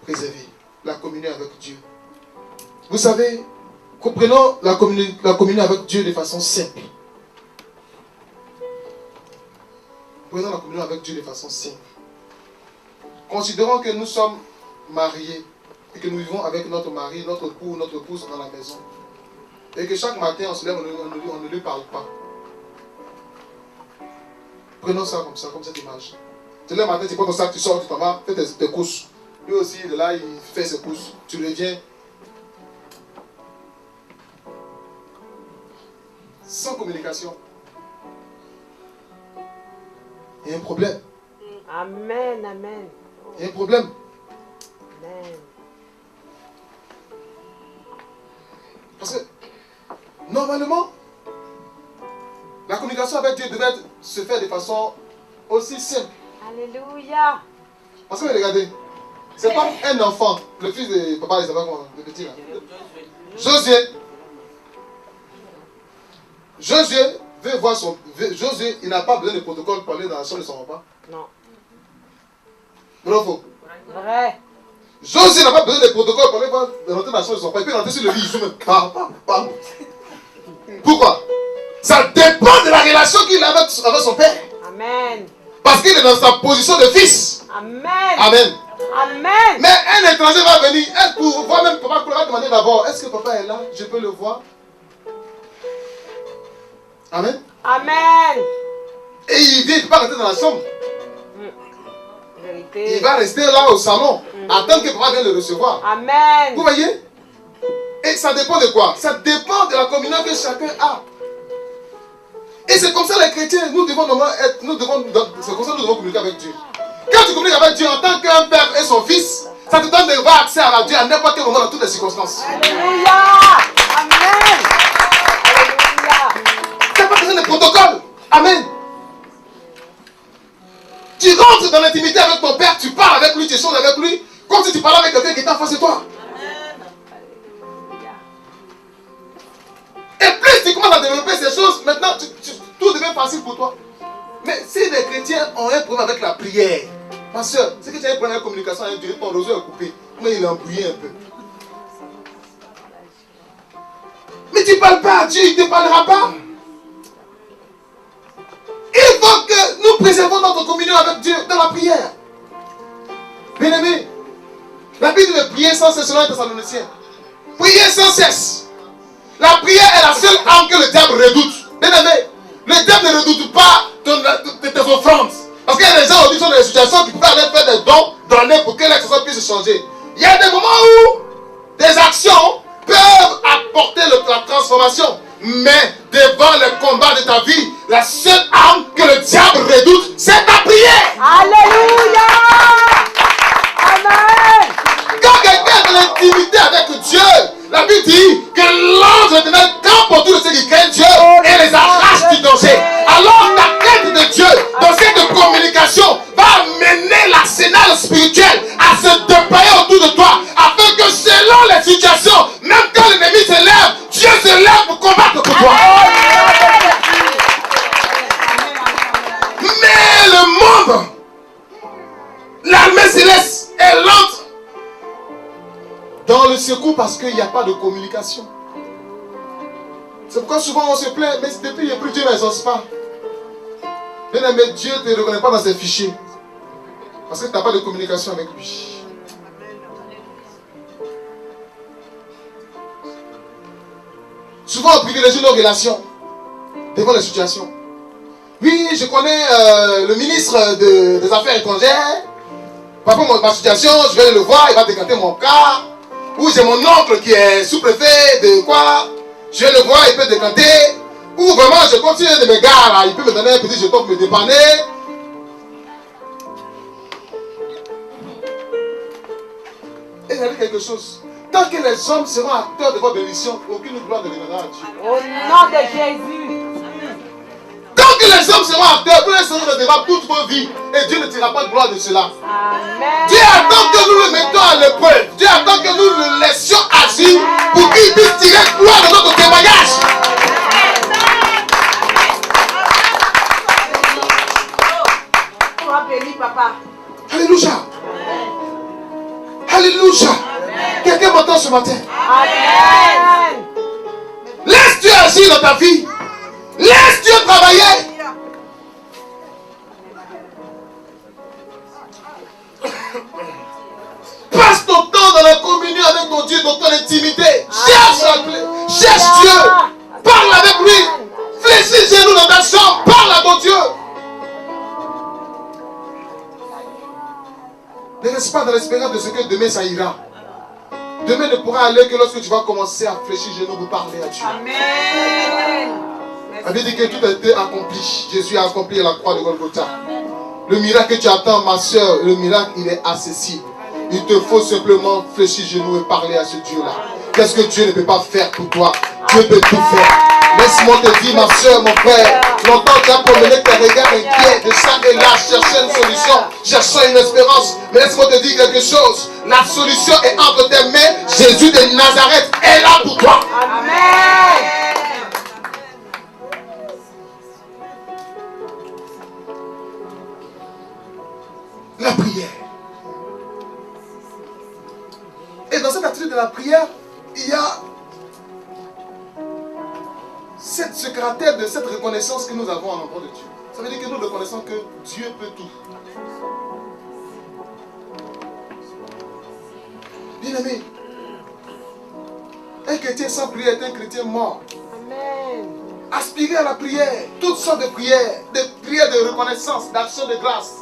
préserver. La communion avec Dieu. Vous savez, comprenons la communion avec Dieu de façon simple. Prenons la communion avec Dieu de façon simple. Considérons que nous sommes mariés et que nous vivons avec notre mari, notre époux, notre épouse dans la maison. Et que chaque matin, on se lève, on ne lui parle pas. Prenons ça, comme cette image. Tu lèves le matin, tu prends ton sac, tu sors, tu t'en vas, fais tes courses. Lui aussi, il est là, il fait ses courses. Tu reviens. Sans communication. Il y a un problème. Amen, amen. Il y a un problème. Amen. Parce que, normalement, la communication avec Dieu devait se faire de façon aussi simple. Alléluia. Parce que regardez, c'est comme un enfant, le fils de papa, il s'appelle comment, le petit là. Josué veut voir son... Josué, il n'a pas besoin de protocole pour aller dans la chambre de son papa. Non. Bravo. Vrai. Josué n'a pas besoin de protocole pour aller rentrer dans la chambre de son papa. Il peut rentrer sur le lit, il zoome. Pourquoi? Ça dépend de la relation qu'il a avec son père. Amen. Parce qu'il est dans sa position de fils. Amen. Amen. Amen. Mais un étranger va venir, pour voir même papa, il va demander d'abord, est-ce que papa est là? Je peux le voir? Amen. Amen. Et il vient, il ne peut pas rentrer dans la chambre. Vérité. Il va rester là au salon, attendre que papa vienne le recevoir. Amen. Vous voyez? Et ça dépend de quoi? Ça dépend de la communion que chacun a. Et c'est comme ça les chrétiens, nous devons être, c'est comme ça que nous devons communiquer avec Dieu. Quand tu communiques avec Dieu en tant qu'un père et son fils, ça te donne d'avoir accès à Dieu à n'importe quel moment dans toutes les circonstances. Alléluia. Amen. Alléluia. Tu n'as pas besoin de protocole. Amen. Tu rentres dans l'intimité avec ton père, tu parles avec lui, tu échanges avec lui, comme si tu parlais avec quelqu'un qui est en face de toi. Et plus tu commences à développer ces choses, maintenant tout devient facile pour toi. Mais si les chrétiens ont un problème avec la prière, ma soeur, c'est que tu as un problème avec la communication avec Dieu, ton réseau est coupé, mais il est embrouillé un peu. Mais tu ne parles pas à Dieu, il ne te parlera pas. Il faut que nous préservons notre communion avec Dieu dans la prière. Bien aimé, la Bible de prier sans cesse selon les Thessaloniciens. Prier sans cesse. La prière est la seule arme que le diable redoute. Bien aimé, le diable ne redoute pas tes offrandes. Parce qu'il y a des gens qui sont dans des situations qui peuvent aller faire des dons dans l'année pour que l'exercice puisse changer. Il y a des moments où des actions peuvent apporter la transformation. Mais devant le combat de ta vie, la seule arme que le diable redoute, c'est ta prière. Alléluia. Amen. Quand quelqu'un est dans l'intimité avec Dieu, la Bible dit que l'ange de l'Éternel campe pour tous ceux qui craignent Dieu et les arrache du danger. Alors la crainte de Dieu dans cette communication va amener l'arsenal spirituel à se déployer autour de toi, afin que selon les situations, même quand l'ennemi se lève, Dieu se lève pour combattre pour toi. Mais le monde, l'armée céleste est lente dans le secours parce qu'il n'y a pas de communication. C'est pourquoi souvent on se plaint, mais depuis il n'y a plus Dieu n'exauce pas. Bien aimé, Dieu ne te reconnaît pas dans ses fichiers. Parce que tu n'as pas de communication avec lui. Souvent on privilégie nos relations devant les situations. Oui, je connais le ministre des Affaires étrangères. Par rapport à ma situation, je vais le voir, il va décanter mon cas. Ou j'ai mon oncle qui est sous-préfet de quoi. Je vais le voir, il peut décanter. Ou vraiment, je continue de me garer, il peut me donner un petit jeton pour me dépanner. Et il y a quelque chose. Tant que les hommes seront acteurs de votre bénédiction, aucune gloire ne reviendra à Dieu. Au nom de Jésus. Tant que les hommes seront acteurs, vous seront de débat toute vos vies. Et Dieu ne tirera pas de gloire de cela. Amen. Dieu attend que nous le mettons à l'épreuve. Dieu attend que nous le laissions agir pour qu'il puisse tirer gloire de notre témoignage. ce matin. Amen. Laisse Dieu agir dans ta vie. Laisse Dieu travailler. Passe ton temps dans la communion avec ton Dieu, dans ton intimité. Cherche Dieu. Parle avec lui. Fléchis les genoux dans ta chambre. Parle à ton Dieu. Ne reste pas dans l'espérance de ce que demain ça ira. Demain ne pourra aller que lorsque tu vas commencer à fléchir les genoux pour parler à Dieu. Amen. La Bible dit que tout a été accompli. Jésus a accompli à la croix de Golgotha. Le miracle que tu attends, ma soeur, le miracle, il est accessible. Il te faut simplement fléchir les genoux et parler à ce Dieu-là. Qu'est-ce que Dieu ne peut pas faire pour toi? Dieu peut tout faire. Laisse-moi te dire, ma soeur, mon frère, longtemps tu as promené tes regards inquiets de ça et là, cherchant une solution, cherchant une espérance. Mais laisse-moi te dire quelque chose. La solution est entre tes mains. Jésus de Nazareth est là pour toi. Amen. La prière. Et dans cette attitude de la prière, il y a ce caractère de cette reconnaissance que nous avons en l'endroit de Dieu. Ça veut dire que nous reconnaissons que Dieu peut tout. Bien-aimé, un chrétien sans prière est un chrétien mort. Amen. Aspirez à la prière, toutes sortes de prières de reconnaissance, d'action de grâce.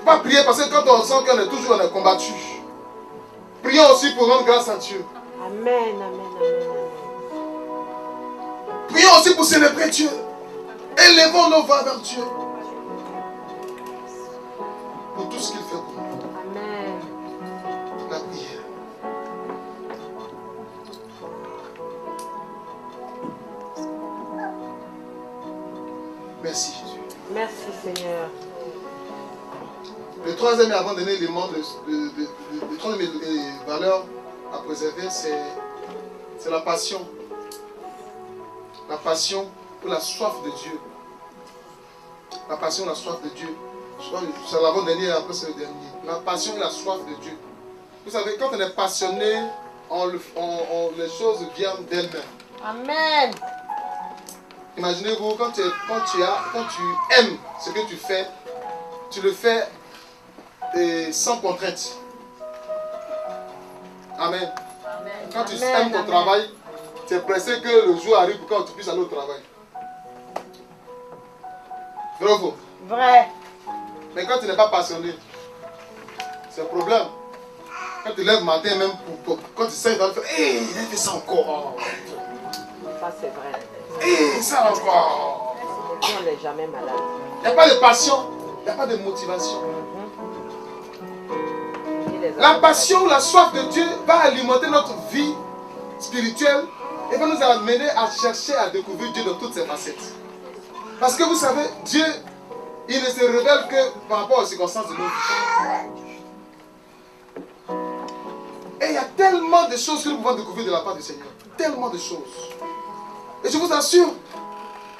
Pas prier parce que quand on sent qu'on est toujours combattu. Prions aussi pour rendre grâce à Dieu. Amen, amen, amen. Prions aussi pour célébrer Dieu. Élevons nos voix vers Dieu. Pour tout ce qu'il fait pour nous. Amen. La prière. Merci Jésus. Merci Seigneur. Le troisième, avant de donner les membres, le troisième valeur à préserver, c'est la passion. La passion ou la soif de Dieu. La passion ou la soif de Dieu. C'est l'avant-dernier, après c'est le dernier. La passion et la soif de Dieu. Vous savez, quand on est passionné, les choses viennent d'elles-mêmes. Amen. Imaginez-vous, quand tu aimes ce que tu fais, tu le fais sans contrainte. Amen. Quand tu aimes ton travail, tu es pressé que le jour arrive pour que tu puisses aller au travail. Vrai ou faux? Vrai. Mais quand tu n'es pas passionné, c'est un problème. Quand tu lèves le matin, même quand tu sais, tu vas faire hé, il a fait ça encore. Ça c'est vrai. Hé, ça encore. On n'est jamais malade. Il n'y a pas de passion, il n'y a pas de motivation. La passion, la soif de Dieu va alimenter notre vie spirituelle et va nous amener à chercher à découvrir Dieu dans toutes ses facettes. Parce que vous savez, Dieu, il ne se révèle que par rapport aux circonstances de nos vies. Et il y a tellement de choses que nous pouvons découvrir de la part du Seigneur. Tellement de choses. Et je vous assure,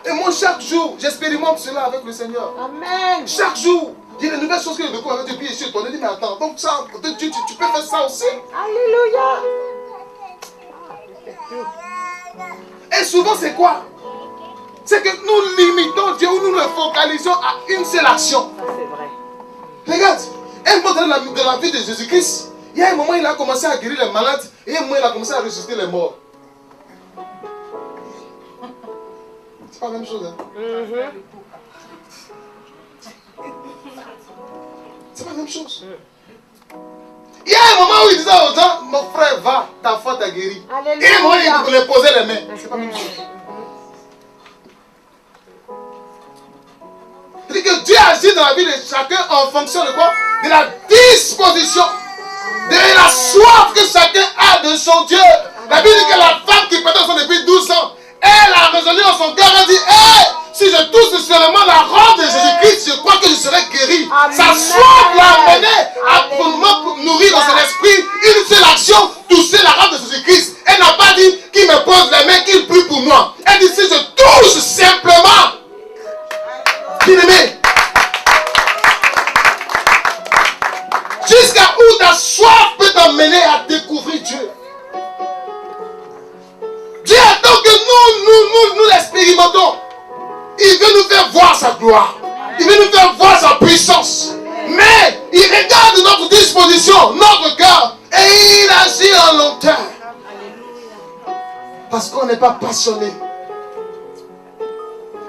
et moi chaque jour, j'expérimente cela avec le Seigneur. Amen. Chaque jour, il y a de nouvelles choses que je découvre avec Dieu. Puis je suis étonné, mais attends, donc ça, tu peux faire ça aussi. Alléluia. Et souvent c'est quoi? C'est que nous limitons Dieu ou nous le focalisons à une seule action. Ça c'est vrai. Regarde, un moment de la vie de Jésus-Christ, il y a un moment il a commencé à guérir les malades et un moment il a commencé à ressusciter les morts. C'est pas la même chose, hein? C'est pas la même chose. Il y a un moment où il disait aux gens, mon frère, va, ta foi t'a guéri. Alléluia. Et un moment il voulait poser les mains. C'est pas la même chose. C'est-à-dire que Dieu agit dans la vie de chacun en fonction de quoi? De la disposition, de la soif que chacun a de son Dieu. La Bible dit que la femme qui perdait son depuis 12 ans, elle a résolu dans son cœur, elle dit, hey, si je touche seulement la robe de Jésus-Christ, je crois que je serai guéri. Amen. Sa soif l'a amené à nourrir dans son esprit une seule action, toucher la robe de Jésus-Christ. Elle n'a pas dit qu'il me pose les mains, qu'il prie pour moi. Elle dit, si je touche simplement, bien-aimé, jusqu'à où faire voir sa gloire. Il veut nous faire voir sa puissance. Mais il regarde notre disposition, notre cœur, et il agit en lenteur. Parce qu'on n'est pas passionné.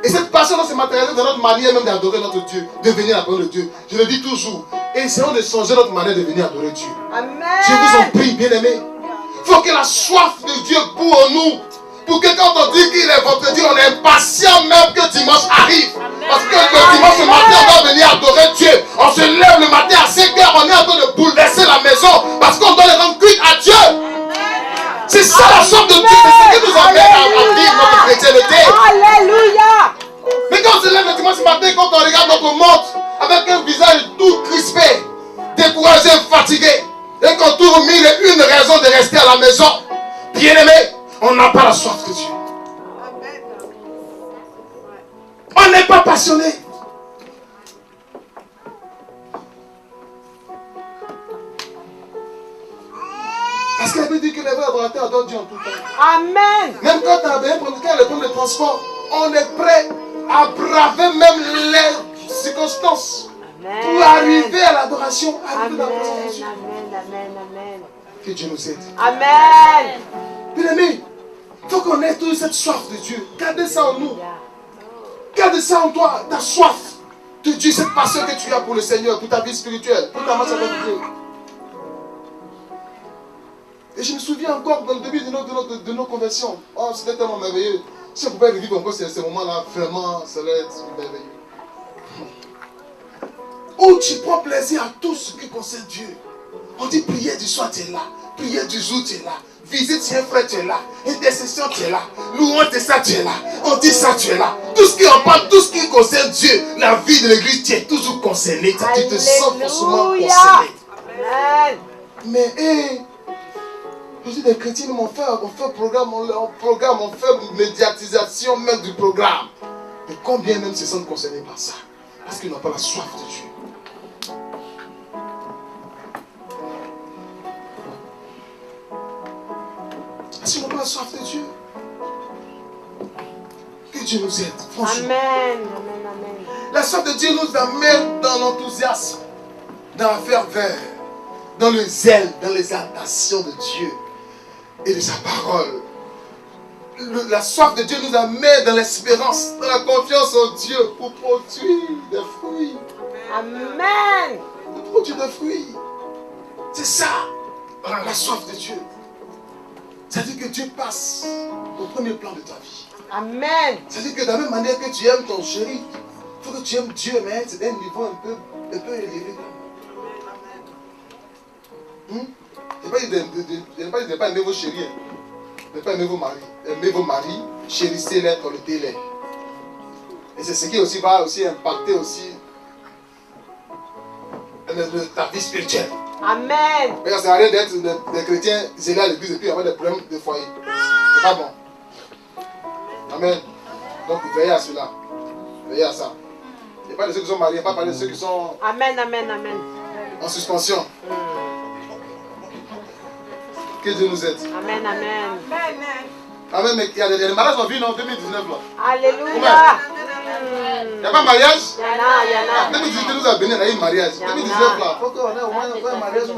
Et cette passion se matérialise dans notre manière même d'adorer notre Dieu, de venir adorer Dieu. Je le dis toujours. Essayons de changer notre manière de venir adorer Dieu. Amen. Je vous en prie, bien-aimés. Il faut que la soif de Dieu pour nous. Pour que quand on dit qu'il est votre Dieu, on est impatient même que dimanche arrive. Parce que le dimanche matin, on va venir adorer Dieu. On se lève le matin à 5 heures, on est en train de bouleverser la maison. Parce qu'on doit les rendre culte à Dieu. C'est ça la soif de Dieu. C'est ce qui nous amène à vivre notre chrétienté. Alléluia. Mais quand on se lève le dimanche matin, quand on regarde notre montre, avec un visage tout crispé, découragé, fatigué, et qu'on trouve mille et une raisons de rester à la maison, bien aimé, on n'a pas la soif de Dieu. On n'est pas passionné. Parce qu'elle veut dire que les vrais adorateurs adorent Dieu en tout temps. Amen. Même quand tu as bien prendre le problème de transport, on est prêt à braver même les circonstances. Amen. Pour arriver à l'adoration, arriver dans la présence de Dieu. Amen. Amen. Amen. Que Dieu nous aide. Amen. Bien-aimés, il faut qu'on ait toute cette soif de Dieu. Gardez ça en nous. Gardez ça en toi, ta soif de Dieu, cette passion que tu as pour le Seigneur, pour ta vie spirituelle, pour ta marche avec Dieu. Et je me souviens encore dans le début de nos conversions. Oh, c'était tellement merveilleux. Si on pouvait revivre encore ces moments-là, vraiment, ça allait être merveilleux. Où tu prends plaisir à tout ce qui concerne Dieu. On dit prière du soir, tu es là. Prière du jour, tu es là. Visite chez un frère, tu es là. Intercession, tu es là. Louange de ça, tu es là. On dit ça, tu es là. Tout ce qui en parle, tout ce qui concerne Dieu, la vie de l'église, tu es toujours concerné. Tu te sens forcément concerné. Amen. Mais, je dis des chrétiens, on fait programme, on fait médiatisation même du programme. Mais combien même se sentent concernés par ça? Parce qu'ils n'ont pas la soif de Dieu. Parce qu'ils n'ont pas la soif de Dieu. Que Dieu nous aide, franchement. Amen. Amen. Amen. La soif de Dieu nous amène dans l'enthousiasme, dans la ferveur, dans le zèle, dans l'exaltation de Dieu et de sa parole. La soif de Dieu nous amène dans l'espérance, dans la confiance en Dieu pour produire des fruits. Amen. Pour produire des fruits. C'est ça, la soif de Dieu. C'est-à-dire que Dieu passe au premier plan de ta vie. Amen. C'est-à-dire que de la même manière que tu aimes ton chéri, il faut que tu aimes Dieu, mais c'est un niveau un peu élevé. Je n'ai pas pas aimer vos chéris. Ne pas aimer vos maris. Aimez vos maris, chérissez-les, tolérez-les. Et c'est ce qui aussi va aussi impacter aussi ta vie spirituelle. Amen. Parce que ça arrive d'être des chrétiens zélés à l'église et puis avoir des problèmes de foyer. C'est pas bon. Amen. Donc veillez à cela. Veillez à ça. Et pas de ceux qui sont mariés, pas parler de ceux qui sont Amen. Amen. Amen. en suspension. Que Dieu nous aide. Amen. Amen. Amen. Mais il y a des mariages en vie en 2019 là. Alléluia. Il n'y a pas de mariage? Il y en a. 2018 nous a béni, on a eu un mariage. 2019 là, il faut qu'on ait au moins un mariage.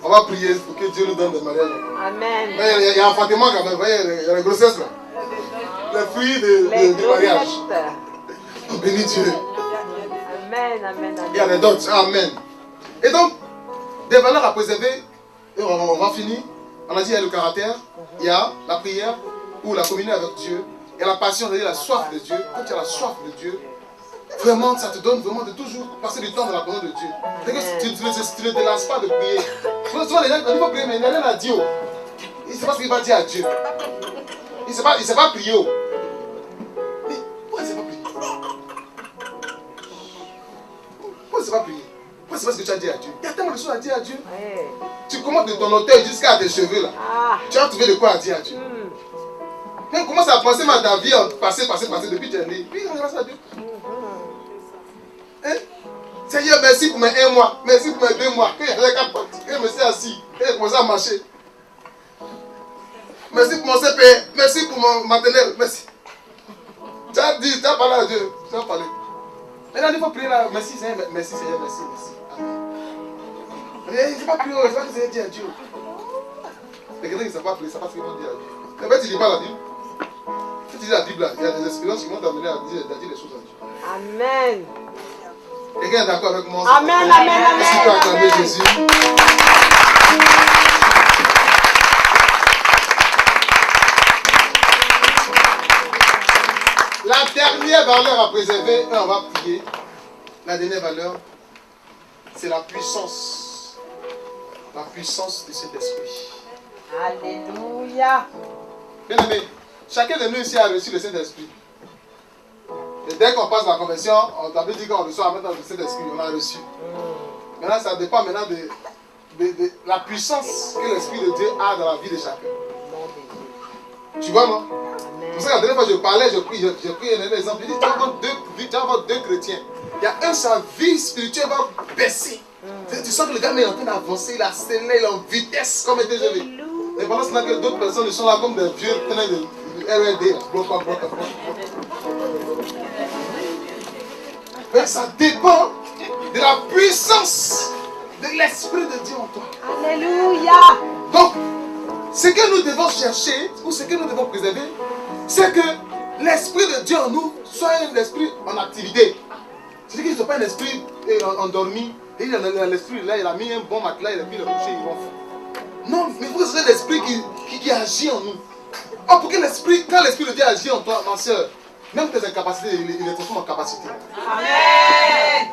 On va prier pour que Dieu nous donne des mariages. Amen. Il y a un enfantement quand même, il y a la grossesse là. Les fruits du mariage. On bénit Dieu. Amen. Amen. Il y a les dots. Amen. Et donc, des valeurs à préserver, et on va finir. On a dit il y a le caractère, il y a la prière ou la communion avec Dieu, il y a la passion, c'est-à-dire la soif de Dieu. Quand tu as la soif de Dieu, vraiment ça te donne vraiment de toujours passer du temps dans la présence de Dieu. C'est que tu ne te lasses pas de prier. Souvent les gens disent il faut prier, mais il n'a rien à dire. Il ne sait pas ce qu'il va dire à Dieu. Il ne sait pas prier. Mais pourquoi il ne sait pas prier? Pourquoi il ne sait pas prier? Pourquoi c'est pas ce que tu as dit à Dieu? Il y a tellement de choses à dire à Dieu. Tu commences de ton orteil jusqu'à tes cheveux là. Tu as trouvé de quoi à dire à Dieu. Quand on commence à penser à ta vie, passer depuis que tu es né. Puis on grâce à Dieu. Hein? Seigneur, merci pour mes 1 mois. Merci pour mes 2 mois. Quand il y avait 4 potes, quand je me suis assis, quand j'ai commencé à marcher. Merci pour mon CP. Merci pour mon maternelle. Merci. Tu as dit, tu as parlé à Dieu. Tu as parlé. Maintenant, il faut prier là. Merci Seigneur, merci Seigneur, merci, merci. Amen. Il ne faut pas prier, il faut que Seigneur dise à Dieu. Les quelqu'un qui ne savent pas prier, ça ne sait pas ce qu'ils vont dire à Dieu. En fait, tu ne dis pas la Bible. Si tu dis la Bible, là, il y a des expériences qui vont t'amener à dire des choses à Dieu. Amen. Quelqu'un est d'accord avec moi? Amen, amen, amen. Est-ce qu'il peut acclamer Jésus? La dernière valeur à préserver, on va prier. La dernière valeur, c'est la puissance. La puissance de cet esprit. Alléluia. Bien aimé, chacun de nous ici a reçu le Saint-Esprit. Et dès qu'on passe la conversion, on t'a dit qu'on reçoit maintenant le Saint-Esprit, on l'a reçu. Maintenant, ça dépend maintenant de la puissance que l'Esprit de Dieu a dans la vie de chacun. Tu vois, non? C'est pour ça que la dernière fois je parlais, j'ai pris un exemple. Je dis, tu vas avoir deux chrétiens. Il y a un, sa vie spirituelle va baisser. Tu sens que le gars est en train d'avancer, il accélère, il est en vitesse comme un TGV. Et pendant ce temps que d'autres personnes sont là comme des vieux trains de RD. Mais ça dépend de la puissance de l'Esprit de Dieu en toi. Alléluia. Donc, ce que nous devons chercher, ou ce que nous devons préserver, c'est que l'Esprit de Dieu en nous soit un esprit en activité. C'est-à-dire qu'il ne soit pas un esprit endormi. Et il a l'esprit là, il a mis un bon matelas, il a mis le coucher, il va faire. Non, mais il faut que ce soit l'esprit qui agit en nous. Oh, pour que l'esprit, quand l'Esprit de Dieu agit en toi, ma soeur, même tes incapacités, il les transforme en capacité. Amen.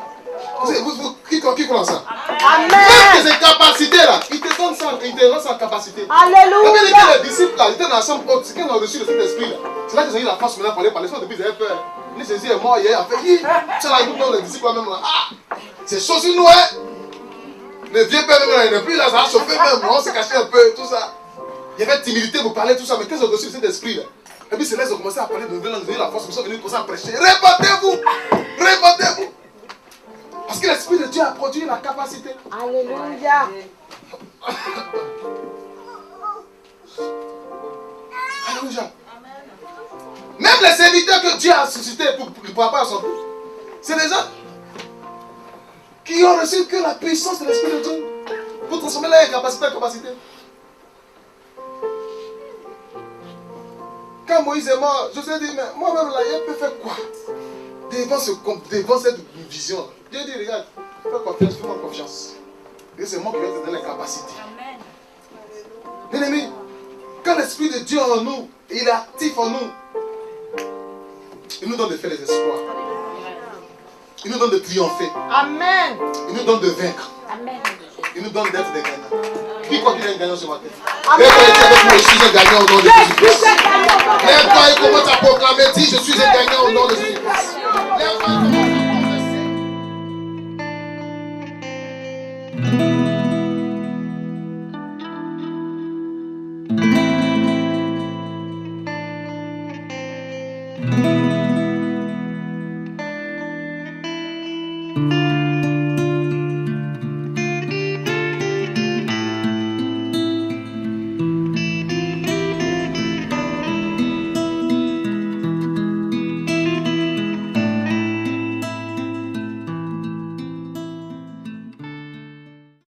Qui croit ça? Amen. Même tes incapacités là, il te donne ça, il te rend ça en capacité. Alléluia. Les disciples là, ils étaient dans la chambre haute, c'est quand ils ont reçu le Saint-Esprit là. C'est là qu'ils ont eu la force maintenant pour parler, depuis ils avaient peur. Jésus est mort hier, en fait, c'est là où les disciples même là. Ah, c'est chaud sur nous, hein. Le vieux père même là, il n'est plus là, ça a chauffé même, on s'est caché un peu, tout ça. Il y avait timidité pour parler, tout ça, mais quand ils ont reçu le Saint-Esprit là, et puis c'est là qu'ils ont commencé à parler de nouvelles langues, ils ont eu la force, ils sont venus commencer à prêcher. Répandez-vous, répandez-vous. Parce que l'Esprit de Dieu a produit la capacité. Alléluia. Alléluia. Même les serviteurs que Dieu a suscités pour apporter à son peuple, c'est des gens qui ont reçu que la puissance de l'Esprit de Dieu pour transformer leur incapacité en capacité. Quand Moïse est mort, Josué dit, mais moi-même là, il peut faire quoi devant cette vision? Dieu dit, regarde, fais confiance, fais-moi confiance. Et c'est moi qui vais te donner la capacité. Bien aimé, quand l'Esprit de Dieu en nous, il est actif en nous, il nous donne de faire les exploits. Il nous donne de triompher. Amen. Il nous donne de vaincre. Amen. Il nous donne d'être des gagnants. Qui croit qu'il est un gagnant ce matin? Amen. Je suis un gagnant au nom de Jésus-Christ. Lève-toi et commence à proclamer, dis je suis un gagnant au nom de Jésus-Christ. Lève-toi et commence à confesser.